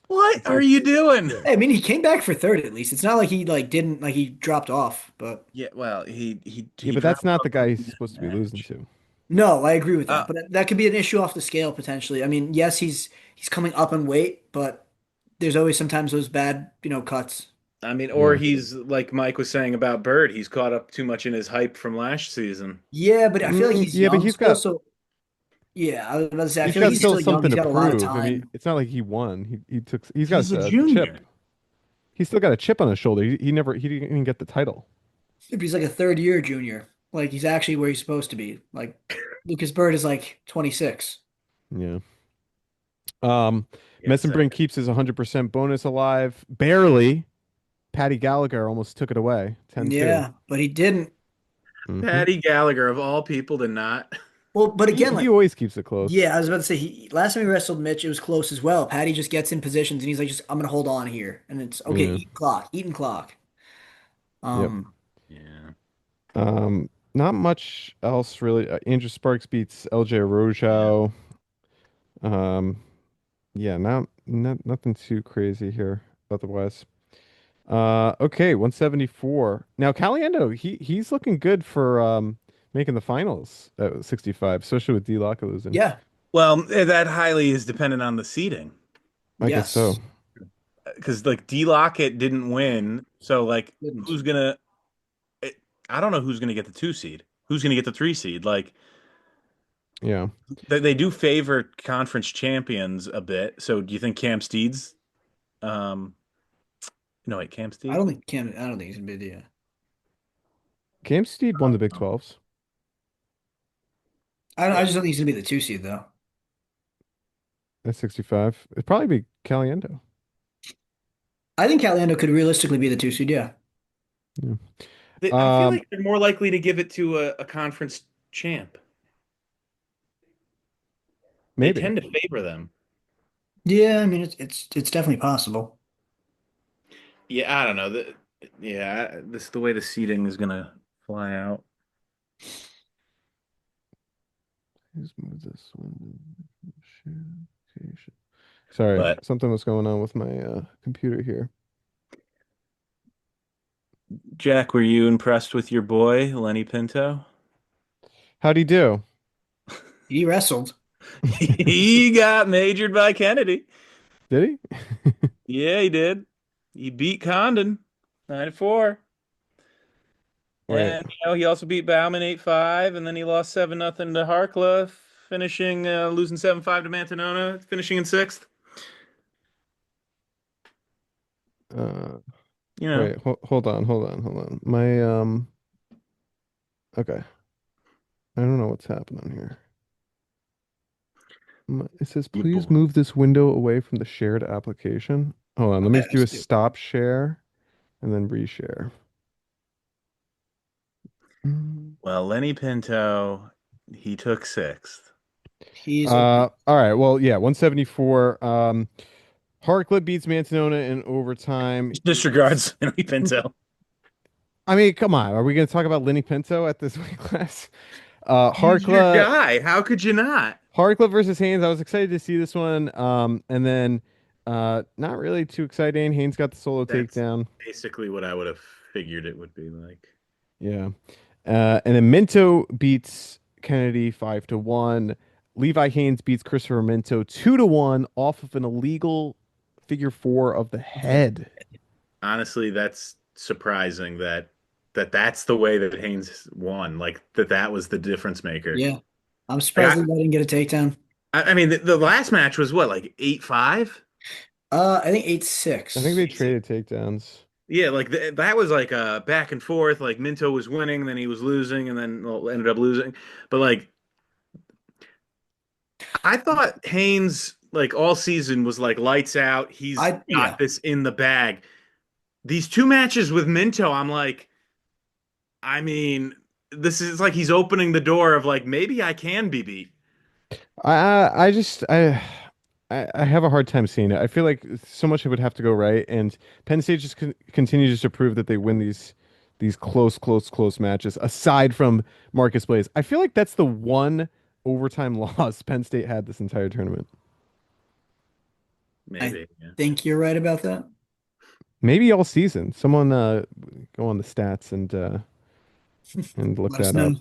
C: what are you doing?
D: Yeah.
F: Hey, I mean, he came back for third at least. It's not like he like didn't like he dropped off, but
C: Yeah, well, he
D: Yeah,
C: he
D: but that's
C: dropped
D: not
C: off
D: the
C: in
D: guy he's
C: that
D: supposed to be losing
C: match.
D: to.
F: no, I agree with
C: Uh,
F: that. But that could be an issue off the scale potentially. I mean, yes, he's coming up in weight, but there's always sometimes those bad, cuts.
C: I mean, or
D: Yeah.
C: he's like Mike was saying about Bird. He's caught up too much in his hype from last season.
F: Yeah, but I feel like he's
D: Yeah, but
F: young still, so yeah, I was about to say I
D: he's
F: feel like
D: got
F: he's
D: still
F: still young.
D: something
F: He's
D: to
F: got a lot of
D: prove. I mean,
F: time.
D: it's not like he won. He's got
C: He's a
D: a
C: junior.
D: chip. He's still got a chip on his shoulder. He didn't even get the title.
F: If he's like a third year junior, like he's actually where he's supposed to be. Like Lucas Bird is like 26.
D: Yeah. Um,
C: Yeah,
D: Messenbrink keeps his 100% bonus alive. Barely. Patty Gallagher almost took it away. 10-2.
F: Yeah, but he didn't.
D: Mm-hmm.
C: Patty Gallagher of all people to not.
F: Well, but again,
D: He
F: like
D: always keeps it close.
F: yeah, I was about to say last time he wrestled Mitch, it was close as well. Patty just gets in positions and he's like, just I'm gonna hold on here, and it's okay,
D: Yeah.
F: eat clock, eating clock.
D: Yep.
F: Um,
C: Yeah.
D: Not much else really. Andrew Sparks beats LJ
C: Yeah.
D: Rojo. Um, yeah, not nothing too crazy here otherwise. Okay, 174. Now Caliendo, he's looking good for making the finals at 65, especially with D-Lock losing.
F: yeah,
C: Well, that highly is dependent on the seeding
D: I guess so.
F: yes,
C: because like D Lockett didn't win, so like
F: didn't.
C: who's gonna? It, I don't know who's gonna get the 2 seed. Who's gonna get the 3 seed? Like
D: Yeah.
C: they do favor conference champions a bit. So do you think Cam Steed's? Um, no, wait, Cam
F: I
C: Steed.
F: don't think Cam. I don't think he's gonna be the.
D: Cam Steed won the Big 12s
F: I
C: Yeah.
F: just don't think he's gonna be the 2 seed though.
D: at 65. It'd probably be Caliendo.
F: I think Caliendo could realistically be the 2 seed. Yeah,
D: Yeah.
C: I feel
D: Um,
C: like they're more likely to give it to a conference champ. They
D: maybe.
C: tend to favor them.
F: yeah. I mean, it's definitely possible.
C: Yeah, I don't know. This the way the seating is gonna fly out.
D: Please move this one. Share location. Sorry,
C: But
D: something was going on with my computer here.
C: Jack, were you impressed with your boy Lenny Pinto?
D: How'd he do?
F: He wrestled.
C: He got majored by Kennedy.
D: Did he?
C: Yeah, he did. He beat Condon 9-4.
D: Wait.
C: And he also beat Bauman 8-5, and then he lost 7-0 to Harkla, finishing losing 7-5 to Mantanona, finishing in sixth.
D: Uh,
C: You know,
D: wait. Hold on. My Okay. I don't know what's happening here. It says,
C: your
D: please
C: boy.
D: move this window away from the shared application. Hold on. Let me
F: Okay,
D: do a
F: let's do it.
D: stop share and then reshare. Mm.
C: Well, Lenny Pinto, he took sixth.
F: He's a
D: All right. Well, yeah, 174. Harklett beats Mantanona in overtime.
C: Disregards Lenny Pinto.
D: I mean, come on. Are we going to talk about Lenny Pinto at this weight class?
C: He's your
D: Harklett,
C: guy. How could you not?
D: Harklett versus Haynes. I was excited to see this one. And then not really too exciting. Haynes got the solo
C: That's
D: takedown.
C: basically what I would have figured it would be like.
D: Yeah. And then Minto beats Kennedy 5-1. Levi Haynes beats Christopher Minto 2-1 off of an illegal figure four of the head.
C: Honestly, that's surprising that's the way that Haynes won. Like that was the difference maker.
F: yeah. I'm
C: Like,
F: surprised they didn't get a takedown.
C: I mean, the last match was what, like 8-5?
F: I think 8-6.
D: I think they traded takedowns.
C: Yeah, like that was like back and forth. Like Minto was winning, then he was losing, and then ended up losing. But like, I thought Haynes like all season was like lights out. He's
F: Yeah.
C: got this in the bag. These 2 matches with Minto, I'm like, I mean, this is like he's opening the door of like maybe I can be beat.
D: I just I have a hard time seeing it. I feel like so much would have to go right, and Penn State just continues to prove that they win these these close matches. Aside from Marcus Blaze, I feel like that's the one overtime loss Penn State had this entire tournament.
F: I
C: Maybe. Yeah.
F: think you're right about that.
D: Maybe all season. Someone go on the stats and look
F: Let us
D: that
F: know.
D: up.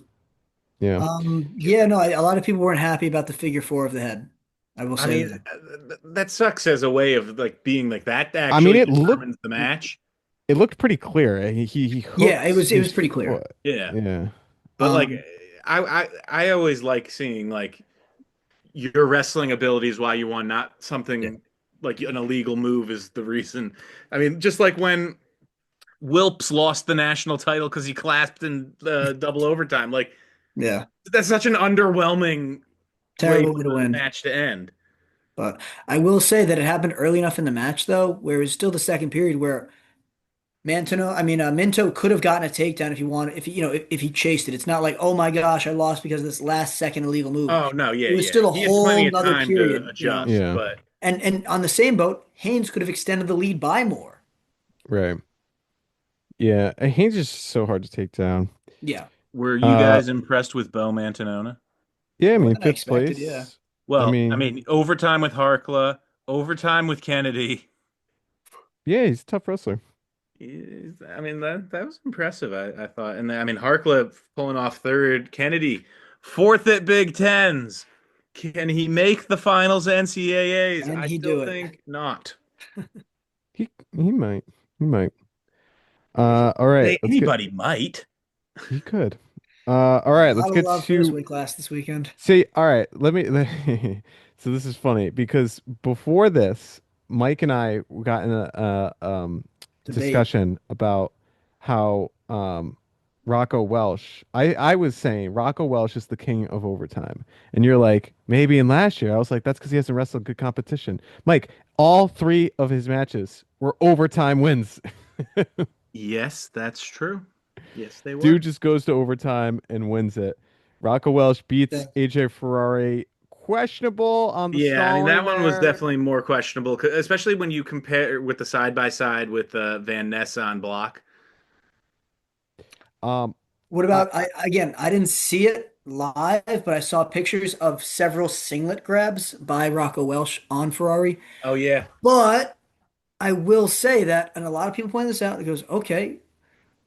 D: Yeah.
F: Yeah, no, a lot of people weren't happy about the figure four of the head. I will
C: I
F: say
C: mean,
F: that.
C: that sucks as a way of like being like that
D: I mean,
C: actually determines the match.
D: it looked pretty clear. He
F: Yeah, it
D: hooks
F: was
D: his
F: pretty clear.
D: foot.
C: Yeah.
D: Yeah.
C: But like
F: Um,
C: I always like seeing like your wrestling abilities why you won, not
F: yeah,
C: something like an illegal move is the reason. I mean, just like when Wilps lost the national title because he clasped in double overtime. Like
F: yeah,
C: that's such an underwhelming way
F: terrible
C: for
F: way to
C: the
F: win.
C: match to end.
F: But I will say that it happened early enough in the match, though, where it was still the second period where Minto could have gotten a takedown if he wanted, if he, if he chased it. It's not like, oh my gosh, I lost because of this last second illegal move.
C: Oh no, yeah,
F: It was
C: yeah.
F: still a
C: He had plenty
F: whole
C: of
F: nother
C: time to
F: period,
C: adjust,
D: Yeah.
C: but
F: And on the same boat, Haynes could have extended the lead by more.
D: Right. Yeah. And Haynes is so hard to take down.
F: Yeah,
C: were you
D: Uh,
C: guys impressed with Bo Mantanona?
D: yeah, I
F: more
D: mean,
F: than I
D: fifth
F: expected. Yeah,
D: place.
C: Well, I mean, overtime with Harkla, overtime with Kennedy.
D: Yeah, he's a tough wrestler.
C: I mean, that was impressive, I thought. And I mean, Harkla pulling off third, Kennedy fourth at Big Tens. Can he make the finals NCAAs?
F: can
C: I
F: he
C: still
F: do it?
C: think not.
D: He might. He might. All right, let's get
C: Anybody might.
D: he could. All right,
F: A
D: let's
F: lot of
D: get
F: love for this
D: to
F: weight class this weekend.
D: see. All right, so this is funny because before this, Mike and I got in a
F: Debate.
D: discussion about how Rocco Welsh. I was saying Rocco Welsh is the king of overtime, and you're like maybe in last year. I was like that's because he hasn't wrestled good competition. Mike, all three of his matches were overtime wins.
C: Yes, that's true. Yes, they were.
D: Dude just goes to overtime and wins it. Rocco Welsh beats
F: Yeah.
D: AJ Ferrari. Questionable on the
C: Yeah, I mean that
D: stalling
C: one was
D: there.
C: definitely more questionable, especially when you compare with the side by side with Van Ness on block.
D: Um,
F: What
D: I,
F: about I didn't see it live, but I saw pictures of several singlet grabs by Rocco Welsh on Ferrari.
C: Oh yeah,
F: But I will say that, and a lot of people point this out, it goes, okay,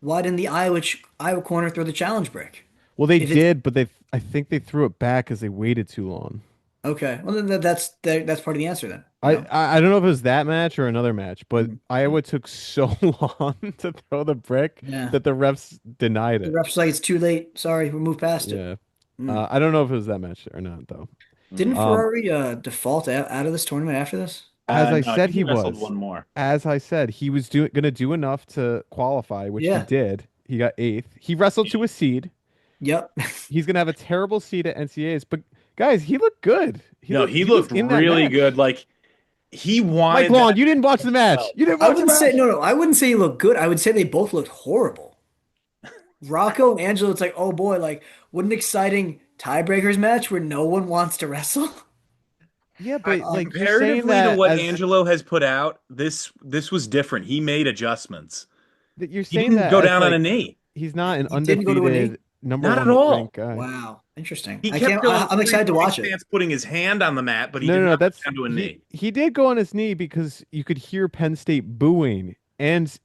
F: why didn't the Iowa corner throw the challenge brick?
D: well, they
F: If it's
D: did, but I think they threw it back because they waited too long.
F: okay, well then that's part of the answer then,
D: I don't know if it was that match or another match, but
F: Mm.
D: Iowa took so long to throw the brick
F: Yeah.
D: that the refs denied
F: The
D: it.
F: ref's like it's too late. Sorry, we moved past it.
D: Yeah.
F: Mm.
D: I don't know if it was that match or not, though.
F: Didn't
C: mm.
D: Um,
F: Ferrari default out of this tournament after this?
D: as I
C: No, I
D: said,
C: think he
D: he
C: wrestled
D: was.
C: one more.
D: As I said, he was gonna do enough to qualify, which he
F: Yeah.
D: did. He got eighth. He wrestled to a seed.
F: Yep.
D: He's gonna have a terrible seed at NCAAs, but guys, he looked good.
C: No, he
D: He
C: looked
D: looked in that
C: really
D: match.
C: good. Like he
D: Mike
C: wanted
D: Long,
C: that
D: you didn't watch the match.
C: belt.
D: You didn't
F: I
D: watch the
F: wouldn't say
D: match.
F: no. I wouldn't say he looked good. I would say they both looked horrible. Rocco and Angelo, it's like, oh boy, like what an exciting tiebreakers match where no one wants to wrestle.
D: Yeah, but like you're saying
C: Comparatively to
D: that
C: what
D: as
C: Angelo has put out, this was different. He made adjustments.
D: that you're
C: He
D: saying
C: didn't
D: that
C: go
D: as
C: down on a
D: like
C: knee.
D: he's not an
F: He didn't go to a knee.
D: undefeated number
C: Not at
D: one
C: all.
D: ranked guy.
F: Wow, interesting.
C: He
F: I
C: kept
F: can't.
C: going
F: I'm excited to
C: three-point
F: watch it.
C: stance, putting his hand on the mat, but he
D: No,
C: did
D: no, no.
C: not go
D: That's
C: down to a knee.
D: he did go on his knee because you could hear Penn State booing, and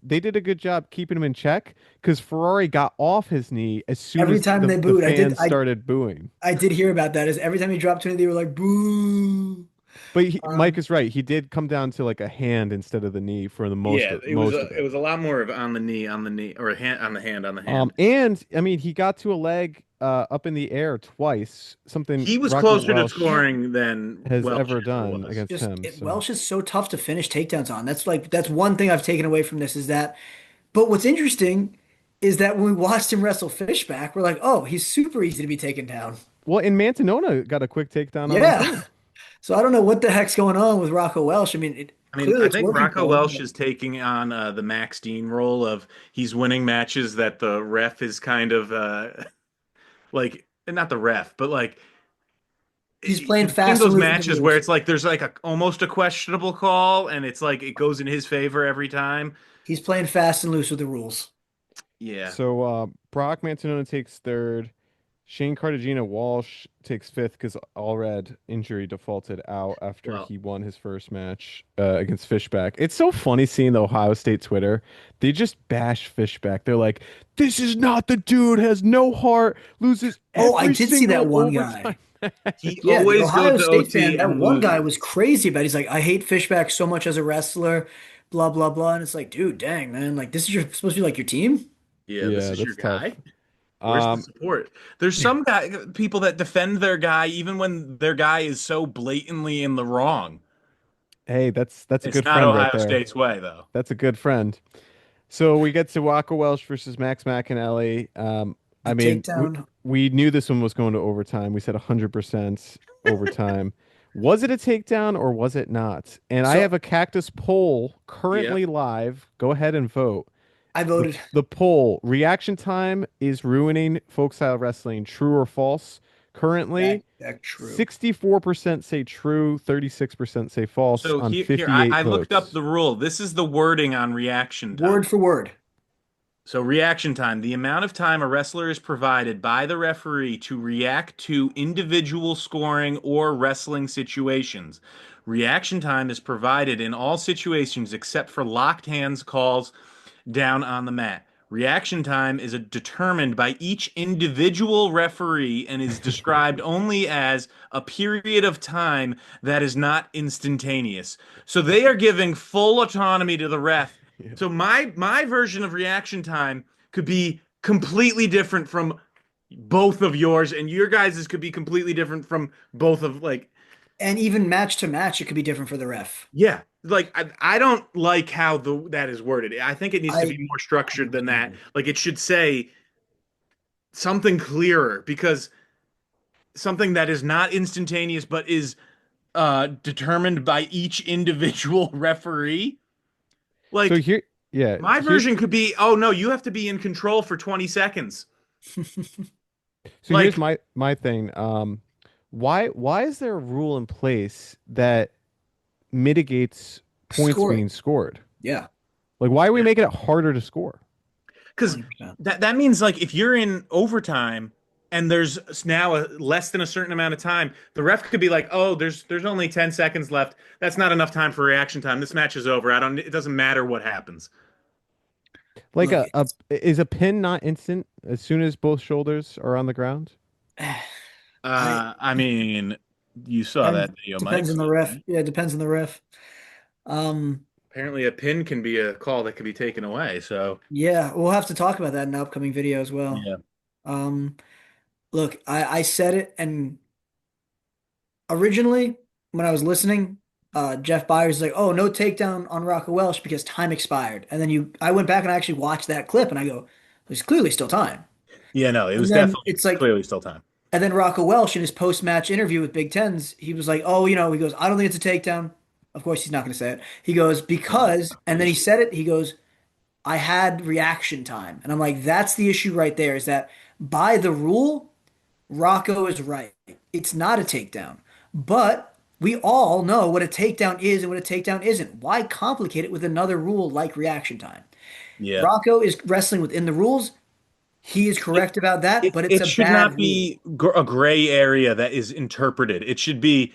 D: they did a good job keeping him in check because Ferrari got off his knee as soon
F: Every
D: as
F: time they
D: the
F: booed,
D: fans started booing.
F: I did hear about that. Is every time he dropped to it, they were like boo.
D: But Mike
F: Um,
D: is right. He did come down to like a hand instead of the knee for the
C: Yeah,
D: most of
C: it
D: it.
C: was a lot more of on the knee, or a hand on the hand.
D: And I mean, he got to a leg up in the air twice, something
C: He was
D: Rocco
C: closer to
D: Welsh
F: yeah,
C: scoring than
D: has
C: Welch
D: ever
C: ever
D: done
C: was.
D: against him. So
F: Welsh is so tough to finish takedowns on. That's one thing I've taken away from this is that. But what's interesting is that when we watched him wrestle Fishback, we're like, oh, he's super easy to be taken down.
D: well, and Mantanona got a quick takedown on him
F: Yeah.
D: too.
F: So I don't know what the heck's going on with Rocco Welsh. I mean,
C: I mean,
F: clearly
C: I
F: it's
C: think
F: working
C: Rocco
F: for him.
C: Welsh is taking on the Max Dean role of he's winning matches that the ref is kind of like not the ref, but like
F: He's playing
C: he's winning
F: fast and
C: those
F: loose with the
C: matches where
F: rules.
C: it's like there's like almost a questionable call, and it's like it goes in his favor every time.
F: He's playing fast and loose with the rules.
C: Yeah.
D: So Brock Mantanona takes third. Shane Cartagena Walsh takes fifth because Allred injury defaulted out after
C: Well,
D: he won his first match against Fishback. It's so funny seeing the Ohio State Twitter. They just bash Fishback. They're like, "This is not the dude. Has no heart. Loses
F: Oh, I
D: every
F: did see that
D: single
F: one
D: overtime."
F: guy.
C: he
F: Yeah, the
C: always goes
F: Ohio
C: to
F: State fan,
C: OT
F: that
C: and
F: one guy
C: loses.
F: was crazy about it. He's like, I hate Fishback so much as a wrestler, blah, blah, blah. And it's like, dude, dang, man. Like, this is supposed to be like your team?
C: Yeah, this
D: Yeah,
C: is your
D: that's tough.
C: guy. Where's the
D: Um,
C: support? There's some people that defend their guy even when their guy is so blatantly in the wrong.
D: hey, that's a
C: It's
D: good
C: not
D: friend right
C: Ohio
D: there.
C: State's way, though.
D: That's a good friend. So we get to Walker Welsh versus Max McAnally. I
F: The
D: mean,
F: takedown.
D: we knew this one was going to overtime. We said 100% overtime. Was it a takedown or was it not? And I have
F: So
D: a Cactus poll
C: Yeah.
D: currently live. Go ahead and vote.
F: I
D: The
F: voted
D: the poll reaction time is ruining folk style wrestling. True or false? Currently,
F: back true.
D: 64% say true, 36% say false
C: So
D: on
C: here, I,
D: 58
C: I looked up
D: votes.
C: the rule. This is the wording on reaction time.
F: Word for word.
C: So, reaction time, the amount of time a wrestler is provided by the referee to react to individual scoring or wrestling situations. Reaction time is provided in all situations except for locked hands calls down on the mat. Reaction time is determined by each individual referee and is described only as a period of time that is not instantaneous. So they are giving full autonomy to the ref.
D: Yeah.
C: So my version of reaction time could be completely different from both of yours, and your guys's could be completely different from both of like
F: And even match to match, it could be different for the ref.
C: yeah. Like I don't like how that is worded. I think it needs to be
F: I
C: more structured than that. Like it should say something clearer because something that is not instantaneous but is determined by each individual referee.
D: So
C: Like
D: here, yeah,
C: my
D: here's
C: version could be, oh no, you have to be in control for 20 seconds.
D: so here's
C: Like
D: my thing. Why is there a rule in place that mitigates points
F: scoring.
D: being scored?
F: Yeah,
D: Like, why are we making it harder to score?
C: because
F: 100%.
C: that means like if you're in overtime and there's now less than a certain amount of time, the ref could be like, "Oh, there's only 10 seconds left. That's not enough time for reaction time. This match is over. I don't it doesn't matter what happens."
D: Like
F: Look,
D: a is a pin not instant as soon as both shoulders are on the ground?
F: I
C: I mean, you saw
F: depends
C: that video, Mike.
F: depends on
C: So
F: the ref. Yeah, it depends on the ref. Um,
C: apparently a pin can be a call that can be taken away. So,
F: yeah, we'll have to talk about that in an upcoming video as well.
C: yeah.
F: Um, look, I said it, and originally when I was listening, Jeff Byers is like, "Oh, no takedown on Rocco Welsh because time expired." And then I went back and I actually watched that clip, and I go, "There's clearly still time."
C: Yeah, no, it
F: And
C: was
F: then
C: definitely
F: it's like,
C: clearly still time.
F: and then Rocco Welsh in his post-match interview with Big Tens, he was like, "Oh, he goes, I don't think it's a takedown." Of course, he's not going to say it. He goes, "Because," and then he said it. He goes, "I had reaction time," and I'm like, "That's the issue right there. Is that by the rule, Rocco is right. It's not a takedown, but." We all know what a takedown is and what a takedown isn't. Why complicate it with another rule like reaction time?
C: Yeah.
F: Rocco is wrestling within the rules. He is correct about that, but it's
C: It
F: a
C: should not
F: bad rule.
C: be a gray area that is interpreted. It should be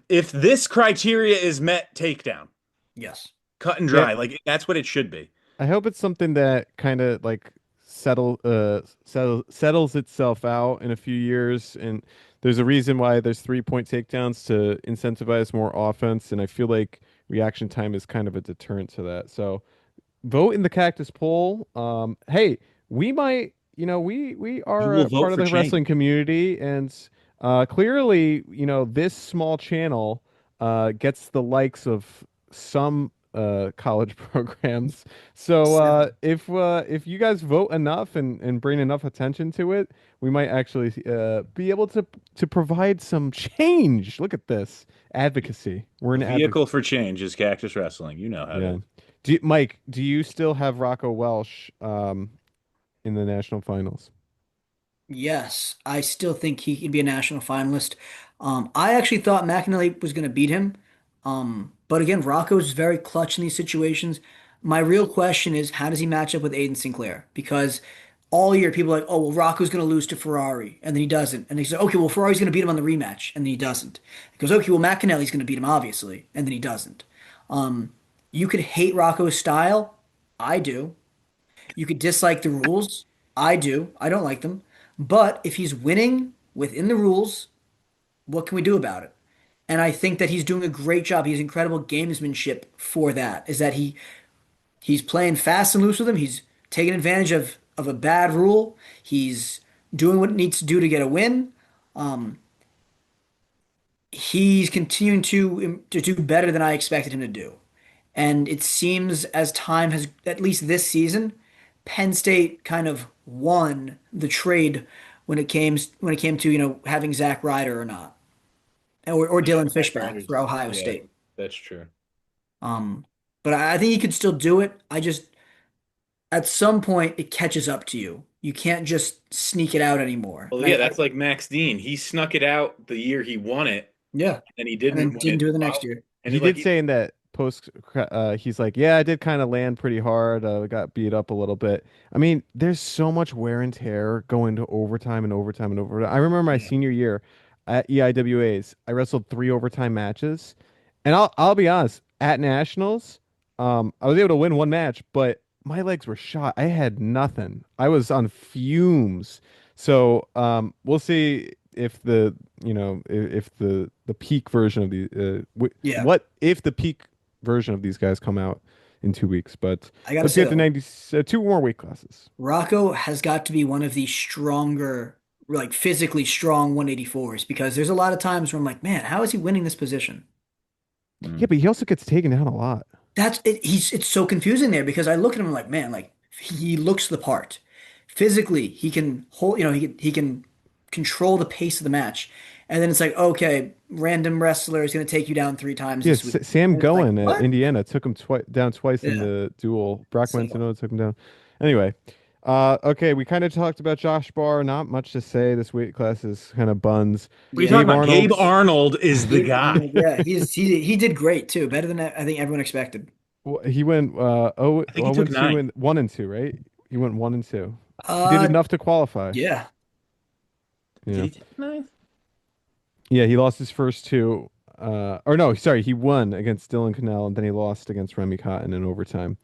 C: if this criteria is met, takedown,
F: Yes.
C: cut and
D: Yeah,
C: dry. Like that's what it should be.
D: I hope it's something that kind of like settles itself out in a few years. And there's a reason why there's 3-point takedowns to incentivize more offense. And I feel like reaction time is kind of a deterrent to that. So vote in the Cactus poll. Hey, we might, we
C: You
D: are
C: will
D: a
C: vote
D: part of
C: for
D: the wrestling
C: change.
D: community, and clearly, this small channel gets the likes of some college programs. So
F: Seven.
D: if you guys vote enough and bring enough attention to it, we might actually be able to provide some change. Look at this advocacy. We're
C: A
D: an advocate.
C: vehicle for change is Cactus Wrestling. You know how it
D: Yeah.
C: is.
D: Mike, do you still have Rocco Welsh in the national finals?
F: Yes, I still think he could be a national finalist. I actually thought McAnally was going to beat him. But again, Rocco's very clutch in these situations. My real question is, how does he match up with Aiden Sinclair? Because all year people are like, oh, well, Rocco's going to lose to Ferrari, and then he doesn't. And they say, okay, well, Ferrari's going to beat him on the rematch, and then he doesn't. He goes, okay, well, McAnally's going to beat him, obviously, and then he doesn't. Um, you could hate Rocco's style. I do. You could dislike the rules. I do. I don't like them. But if he's winning within the rules, what can we do about it? And I think that he's doing a great job. He has incredible gamesmanship for that. Is that he's playing fast and loose with him. He's taking advantage of a bad rule. He's doing what it needs to do to get a win. Um, he's continuing to do better than I expected him to do. And it seems as time has, at least this season, Penn State kind of won the trade when it came to, having Zach Ryder or not, or Dylan Fishback for Ohio
C: Yeah,
F: State.
C: that's true.
F: Um, but I think he could still do it. I just at some point it catches up to you. You can't just sneak it out anymore.
C: Well,
F: And
C: yeah, that's like Max Dean. He snuck it out the year he won it,
F: yeah,
C: and he
F: and then
C: didn't win
F: didn't
C: it.
F: do it the next
C: Well,
F: year.
C: and
D: He
C: it, like
D: did say in that post, he's like, yeah, I did kind of land pretty hard. Got beat up a little bit. I mean, there's so much wear and tear going to overtime and overtime and overtime. I remember my
C: yeah,
D: senior year at EIWAs, I wrestled 3 overtime matches, and I'll be honest, at nationals, I was able to win one match, but my legs were shot. I had nothing. I was on fumes. So we'll see if if the peak version of
F: Yeah,
D: what if the peak version of these guys come out in 2 weeks. But
F: I gotta
D: let's
F: say
D: get to
F: though,
D: 90 two more weight classes.
F: Rocco has got to be one of the stronger, like physically strong 184s because there's a lot of times where I'm like, man, how is he winning this position?
D: Yeah, but he also gets taken down a lot.
F: That's it. It's so confusing there because I look at him like, man, like he looks the part. Physically, he can hold, he can control the pace of the match. And then it's like, okay, random wrestler is going to take you down 3 times
D: Yeah,
F: this week.
D: Sam
F: And it's like,
D: Goen at
F: what?
D: Indiana took him down twice in
F: Yeah.
D: the duel. Brock
F: So
D: Menson took him down. Anyway, okay, we kind of talked about Josh Barr. Not much to say. This weight class is kind of buns.
C: what are you
F: yeah,
C: talking
D: Gabe
C: about? Gabe
D: Arnold.
C: Arnold is the
F: Gabe
C: guy.
F: Arnold, yeah, he did great too, better than I think everyone expected.
D: He went
C: I think he
D: 0
C: took
D: and 2
C: 9.
D: and 1 and 2, right? He went 1 and 2. He did
F: Uh,
D: enough to qualify.
F: yeah,
C: Did
D: Yeah.
C: he take 9?
D: Yeah, he lost his first two. Or no, sorry, he won against Dylan Cannell and then he lost against Remy Cotton in overtime.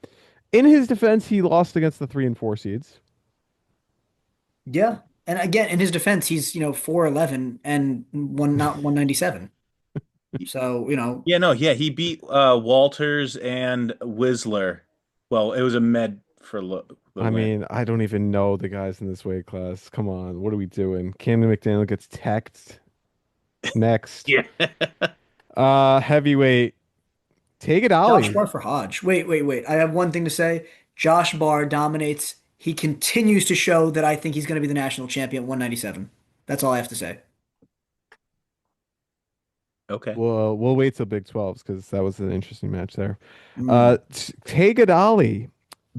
D: In his defense, he lost against the 3 and 4 seeds.
F: yeah. And again, in his defense, he's 4'11" and not 197. So
C: Yeah, no, yeah, he beat Walters and Whistler. Well, it was a med for the
D: I
C: win.
D: mean, I don't even know the guys in this weight class. Come on, what are we doing? Camden McDaniel gets teched next.
C: Yeah.
D: Heavyweight. Take it,
F: Josh
D: Ollie.
F: Barr for Hodge. Wait. I have one thing to say. Josh Barr dominates. He continues to show that I think he's going to be the national champion at 197. That's all I have to say.
C: Okay.
D: We'll wait till Big 12s because that was an interesting match there.
F: Mm.
D: Tegadali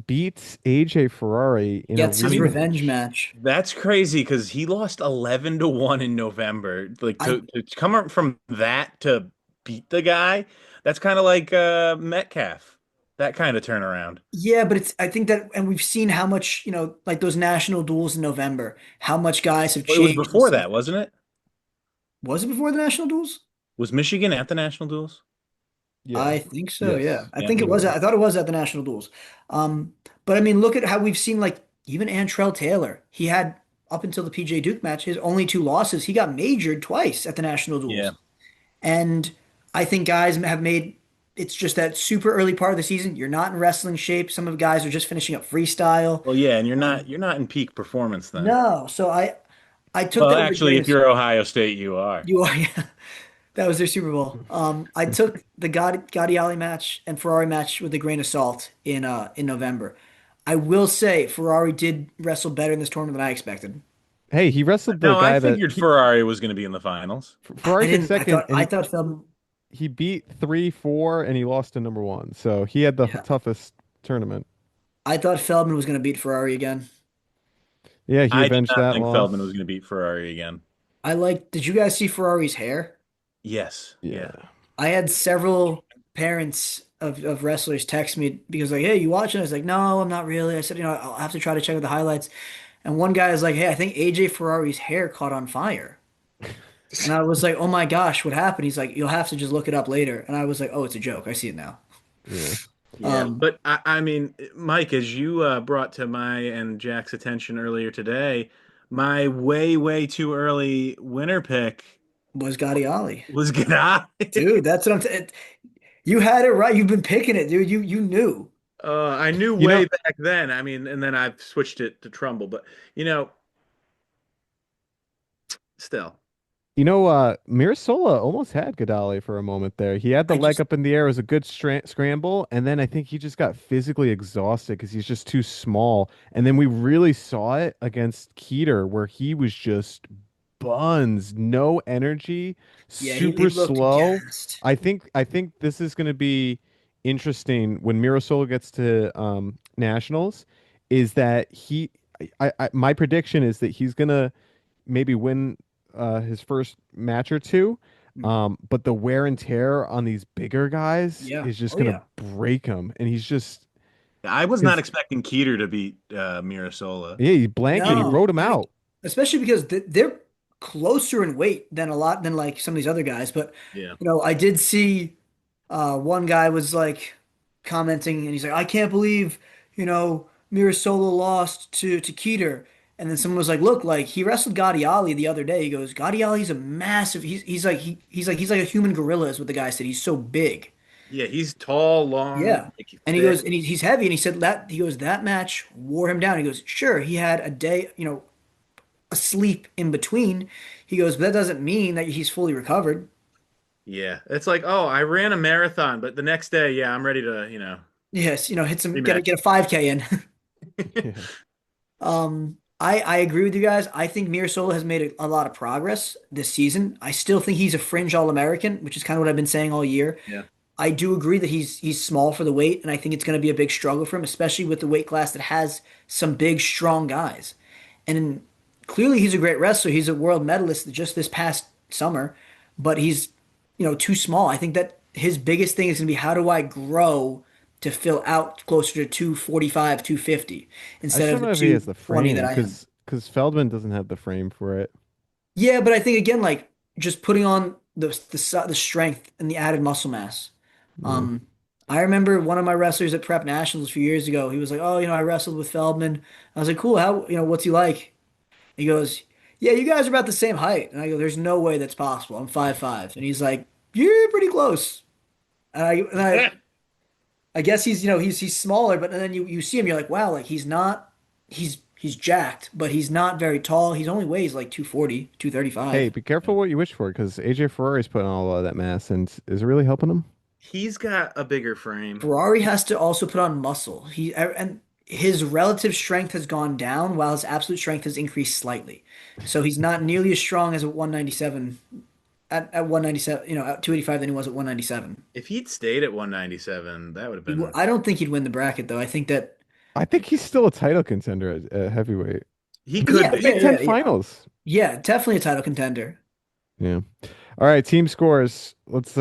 D: beats AJ Ferrari in a
F: Gets his revenge
D: rematch.
F: match.
C: That's crazy because he lost 11-1 in November. Like
F: I
C: to come up from that to beat the guy, that's kind of like Metcalf. That kind of turnaround.
F: Yeah, but I think that, and we've seen how much, like those national duels in November, how much guys have
C: Well, it was
F: changed and
C: before
F: stuff.
C: that, wasn't it?
F: Was it before the national duels?
C: Was Michigan at the national duels?
D: Yeah.
F: I think so, yeah.
D: Yes.
F: I
C: Yeah.
F: think
D: They
F: it was.
D: were.
F: I thought it was at the national duels. But I mean, look at how we've seen like even Antrell Taylor. He had up until the PJ Duke match, his only 2 losses. He got majored twice at the national
C: Yeah.
F: duels. And I think guys have made it's just that super early part of the season. You're not in wrestling shape. Some of the guys are just finishing up freestyle.
C: Well, yeah, and
F: Um,
C: you're not in peak performance then.
F: no, so I took
C: Well,
F: that with a
C: actually,
F: grain
C: if
F: of
C: you're
F: salt.
C: Ohio State, you are.
F: You are, yeah. That was their Super Bowl. I took the Gaudiali match and Ferrari match with a grain of salt in November. I will say Ferrari did wrestle better in this tournament than I expected.
D: Hey, he wrestled the
C: No, I
D: guy that
C: figured Ferrari was going to be in the finals.
F: I
D: Ferrari took
F: didn't.
D: second, and
F: I thought Feldman.
D: he beat 3-4, and he lost to number one. So he had the
F: Yeah,
D: toughest tournament.
F: I thought Feldman was going to beat Ferrari again.
D: Yeah, he
C: I did
D: avenged
C: not
D: that
C: think Feldman was
D: loss.
C: going to beat Ferrari again.
F: I like. Did you guys see Ferrari's hair?
C: Yes. Yeah.
D: Yeah.
F: I had several parents of wrestlers text me because like, hey, you watching? I was like, no, I'm not really. I said, I'll have to try to check out the highlights. And one guy is like, hey, I think AJ Ferrari's hair caught on fire. And I was like, oh my gosh, what happened? He's like, you'll have to just look it up later. And I was like, oh, it's a joke. I see it now.
D: Yeah.
C: Yeah,
F: Um,
C: but I mean, Mike, as you brought to my and Jack's attention earlier today, my way too early winner pick
F: was Gotti Ali.
C: was Gennady.
F: Dude, that's what you had it right. You've been picking it, dude. You knew.
C: I knew
D: You
C: way
D: know,
C: back then. I mean, and then I've switched it to Trumbull, but you know, still,
D: Mirasola almost had Godali for a moment there. He had the
F: I
D: leg
F: just
D: up in the air. It was a good scramble. And then I think he just got physically exhausted because he's just too small. And then we really saw it against Keeter where he was just buns, no energy,
F: yeah, he
D: super
F: looked
D: slow.
F: gassed.
D: I think this is going to be interesting when Mirasola gets to nationals. Is that my prediction is that he's gonna maybe win his first match or two.
F: Mhm.
D: But the wear and tear on these bigger guys
F: Yeah.
D: is just
F: Oh
D: gonna
F: yeah.
D: break him, and he's just
C: I was not
D: because
C: expecting Keeter to beat Mirasola.
D: yeah, he blanked and he
F: No,
D: rode him
F: I mean,
D: out.
F: especially because they're closer in weight than a lot than like some of these other guys. But
C: Yeah,
F: I did see one guy was like commenting, and he's like, "I can't believe Mirasola lost to Keeter." And then someone was like, "Look, like he wrestled Gotti Ali the other day." He goes, "Gotti Ali's a massive. He's like a human gorilla," is what the guy said. He's so big.
C: yeah, he's tall, long,
F: Yeah.
C: like
F: And he
C: thick.
F: goes, and he's heavy, and he said that that match wore him down. He goes, sure, he had a day, asleep in between. He goes, but that doesn't mean that he's fully recovered.
C: Yeah, it's like, oh, I ran a marathon, but the next day, yeah, I'm ready to,
F: Yes, hit some,
C: rematch.
F: get a 5K in.
D: Yeah.
F: I agree with you guys. I think Mirasola has made a lot of progress this season. I still think he's a fringe All-American, which is kind of what I've been saying all year.
C: Yeah.
F: I do agree that he's small for the weight, and I think it's going to be a big struggle for him, especially with the weight class that has some big, strong guys. And clearly, he's a great wrestler. He's a world medalist just this past summer, but he's too small. I think that his biggest thing is going to be how do I grow to fill out closer to 245, 250
D: I
F: instead
D: just
F: of
D: don't
F: the
D: know if he has the
F: 220 that
D: frame
F: I am.
D: because Feldman doesn't have the frame for it.
F: Yeah, but I think again, like just putting on the strength and the added muscle mass.
D: Yeah.
F: Um, I remember one of my wrestlers at Prep Nationals a few years ago. He was like, "Oh, I wrestled with Feldman." I was like, "Cool. How, what's he like?" He goes, "Yeah, you guys are about the same height." And I go, "There's no way that's possible. I'm 5'5". And he's like, "You're pretty close." And I guess he's smaller, but then you see him, you're like, "Wow, like he's jacked, but he's not very tall. He's only weighs like 240,
D: Hey,
F: 235."
D: be careful what you wish for because AJ Ferrari's putting on a lot of that mass, and is it really helping him?
C: He's got a bigger frame.
F: Ferrari has to also put on muscle. And his relative strength has gone down while his absolute strength has increased slightly. So he's not nearly as strong as at 197 at 197, at 285 than he was at 197.
C: If he'd stayed at 197, that would have been.
F: I don't think he'd win the bracket though. I think that
D: I think he's still a title contender at heavyweight.
C: He could
F: yeah,
D: Big
F: yeah,
C: be.
D: Ten
F: yeah, yeah.
D: finals.
F: Yeah, definitely a title contender.
D: Yeah. All right, team scores. Let's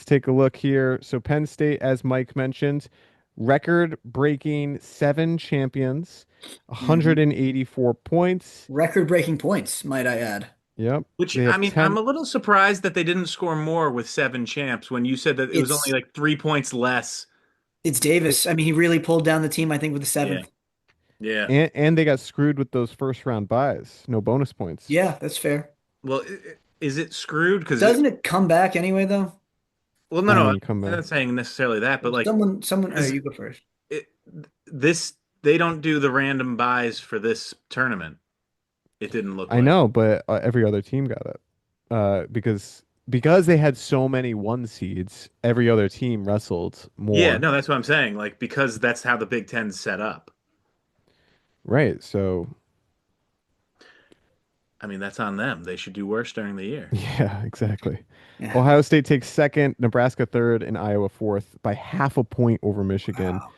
D: take a look here. So Penn State, as Mike mentioned, record-breaking 7 champions,
F: Mhm.
D: 184 points.
F: Record-breaking points, might I add.
D: Yep.
C: Which,
D: They
C: I
D: have
C: mean, I'm
D: 10.
C: a little surprised that they didn't score more with 7 champs when you said that it was only
F: It's
C: like 3 points less.
F: it's Davis. I mean, he really pulled down the team, I think, with the
C: Yeah.
F: seventh.
C: Yeah.
D: And they got screwed with those first round buys. No bonus points.
F: Yeah, that's fair.
C: Well, is it screwed? Because
F: Doesn't it come back anyway, though?
C: well,
D: What
C: no,
D: do you
C: no,
D: mean come
C: I'm
D: back?
C: not saying necessarily that, but like,
F: Someone. Oh,
C: is
F: you go first.
C: it, this they don't do the random buys for this tournament. It didn't look
D: I
C: like.
D: know, but every other team got it. Because they had so many 1 seeds, every other team wrestled
C: Yeah,
D: more.
C: no, that's what I'm saying. Like, because that's how the Big Ten's set up.
D: Right. So
C: I mean, that's on them. They should do worse during the year.
D: yeah, exactly.
F: Yeah.
D: Ohio State takes second, Nebraska third, and Iowa fourth by half a point over Michigan.
F: Wow.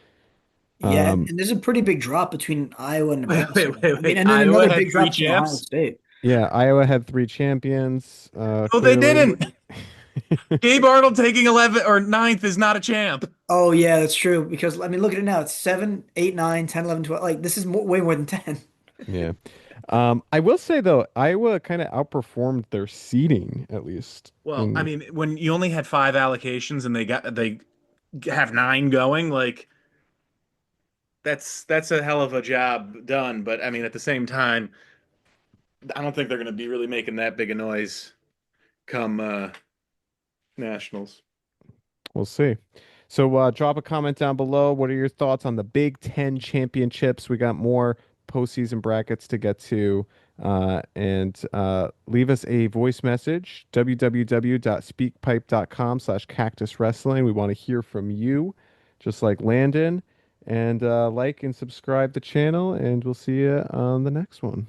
F: Yeah, and,
D: Um,
F: and there's a pretty big drop between Iowa and
C: Wait,
F: Nebraska.
C: wait, wait,
F: I mean,
C: wait.
F: and then
C: Iowa
F: another
C: had
F: big
C: three
F: drop between Ohio
C: champs?
F: State.
D: yeah, Iowa had 3 champions,
C: No, they
D: clearly.
C: didn't. Gabe Arnold taking 11 or ninth is not a champ.
F: Oh yeah, that's true. Because I mean, look at it now. It's 7, 8, 9, 10, 11, 12. Like this is way more than 10.
D: Yeah. I will say though, Iowa kind of outperformed their seeding at least.
C: Well, I
D: In
C: mean, when you only had five allocations and they have nine going, like that's a hell of a job done. But I mean, at the same time, I don't think they're going to be really making that big a noise come nationals.
D: We'll see. So drop a comment down below. What are your thoughts on the Big Ten championships? We got more postseason brackets to get to. And leave us a voice message, www.speakpipe.com/cactus wrestling. We want to hear from you, just like Landon. And like and subscribe the channel, and we'll see you on the next one.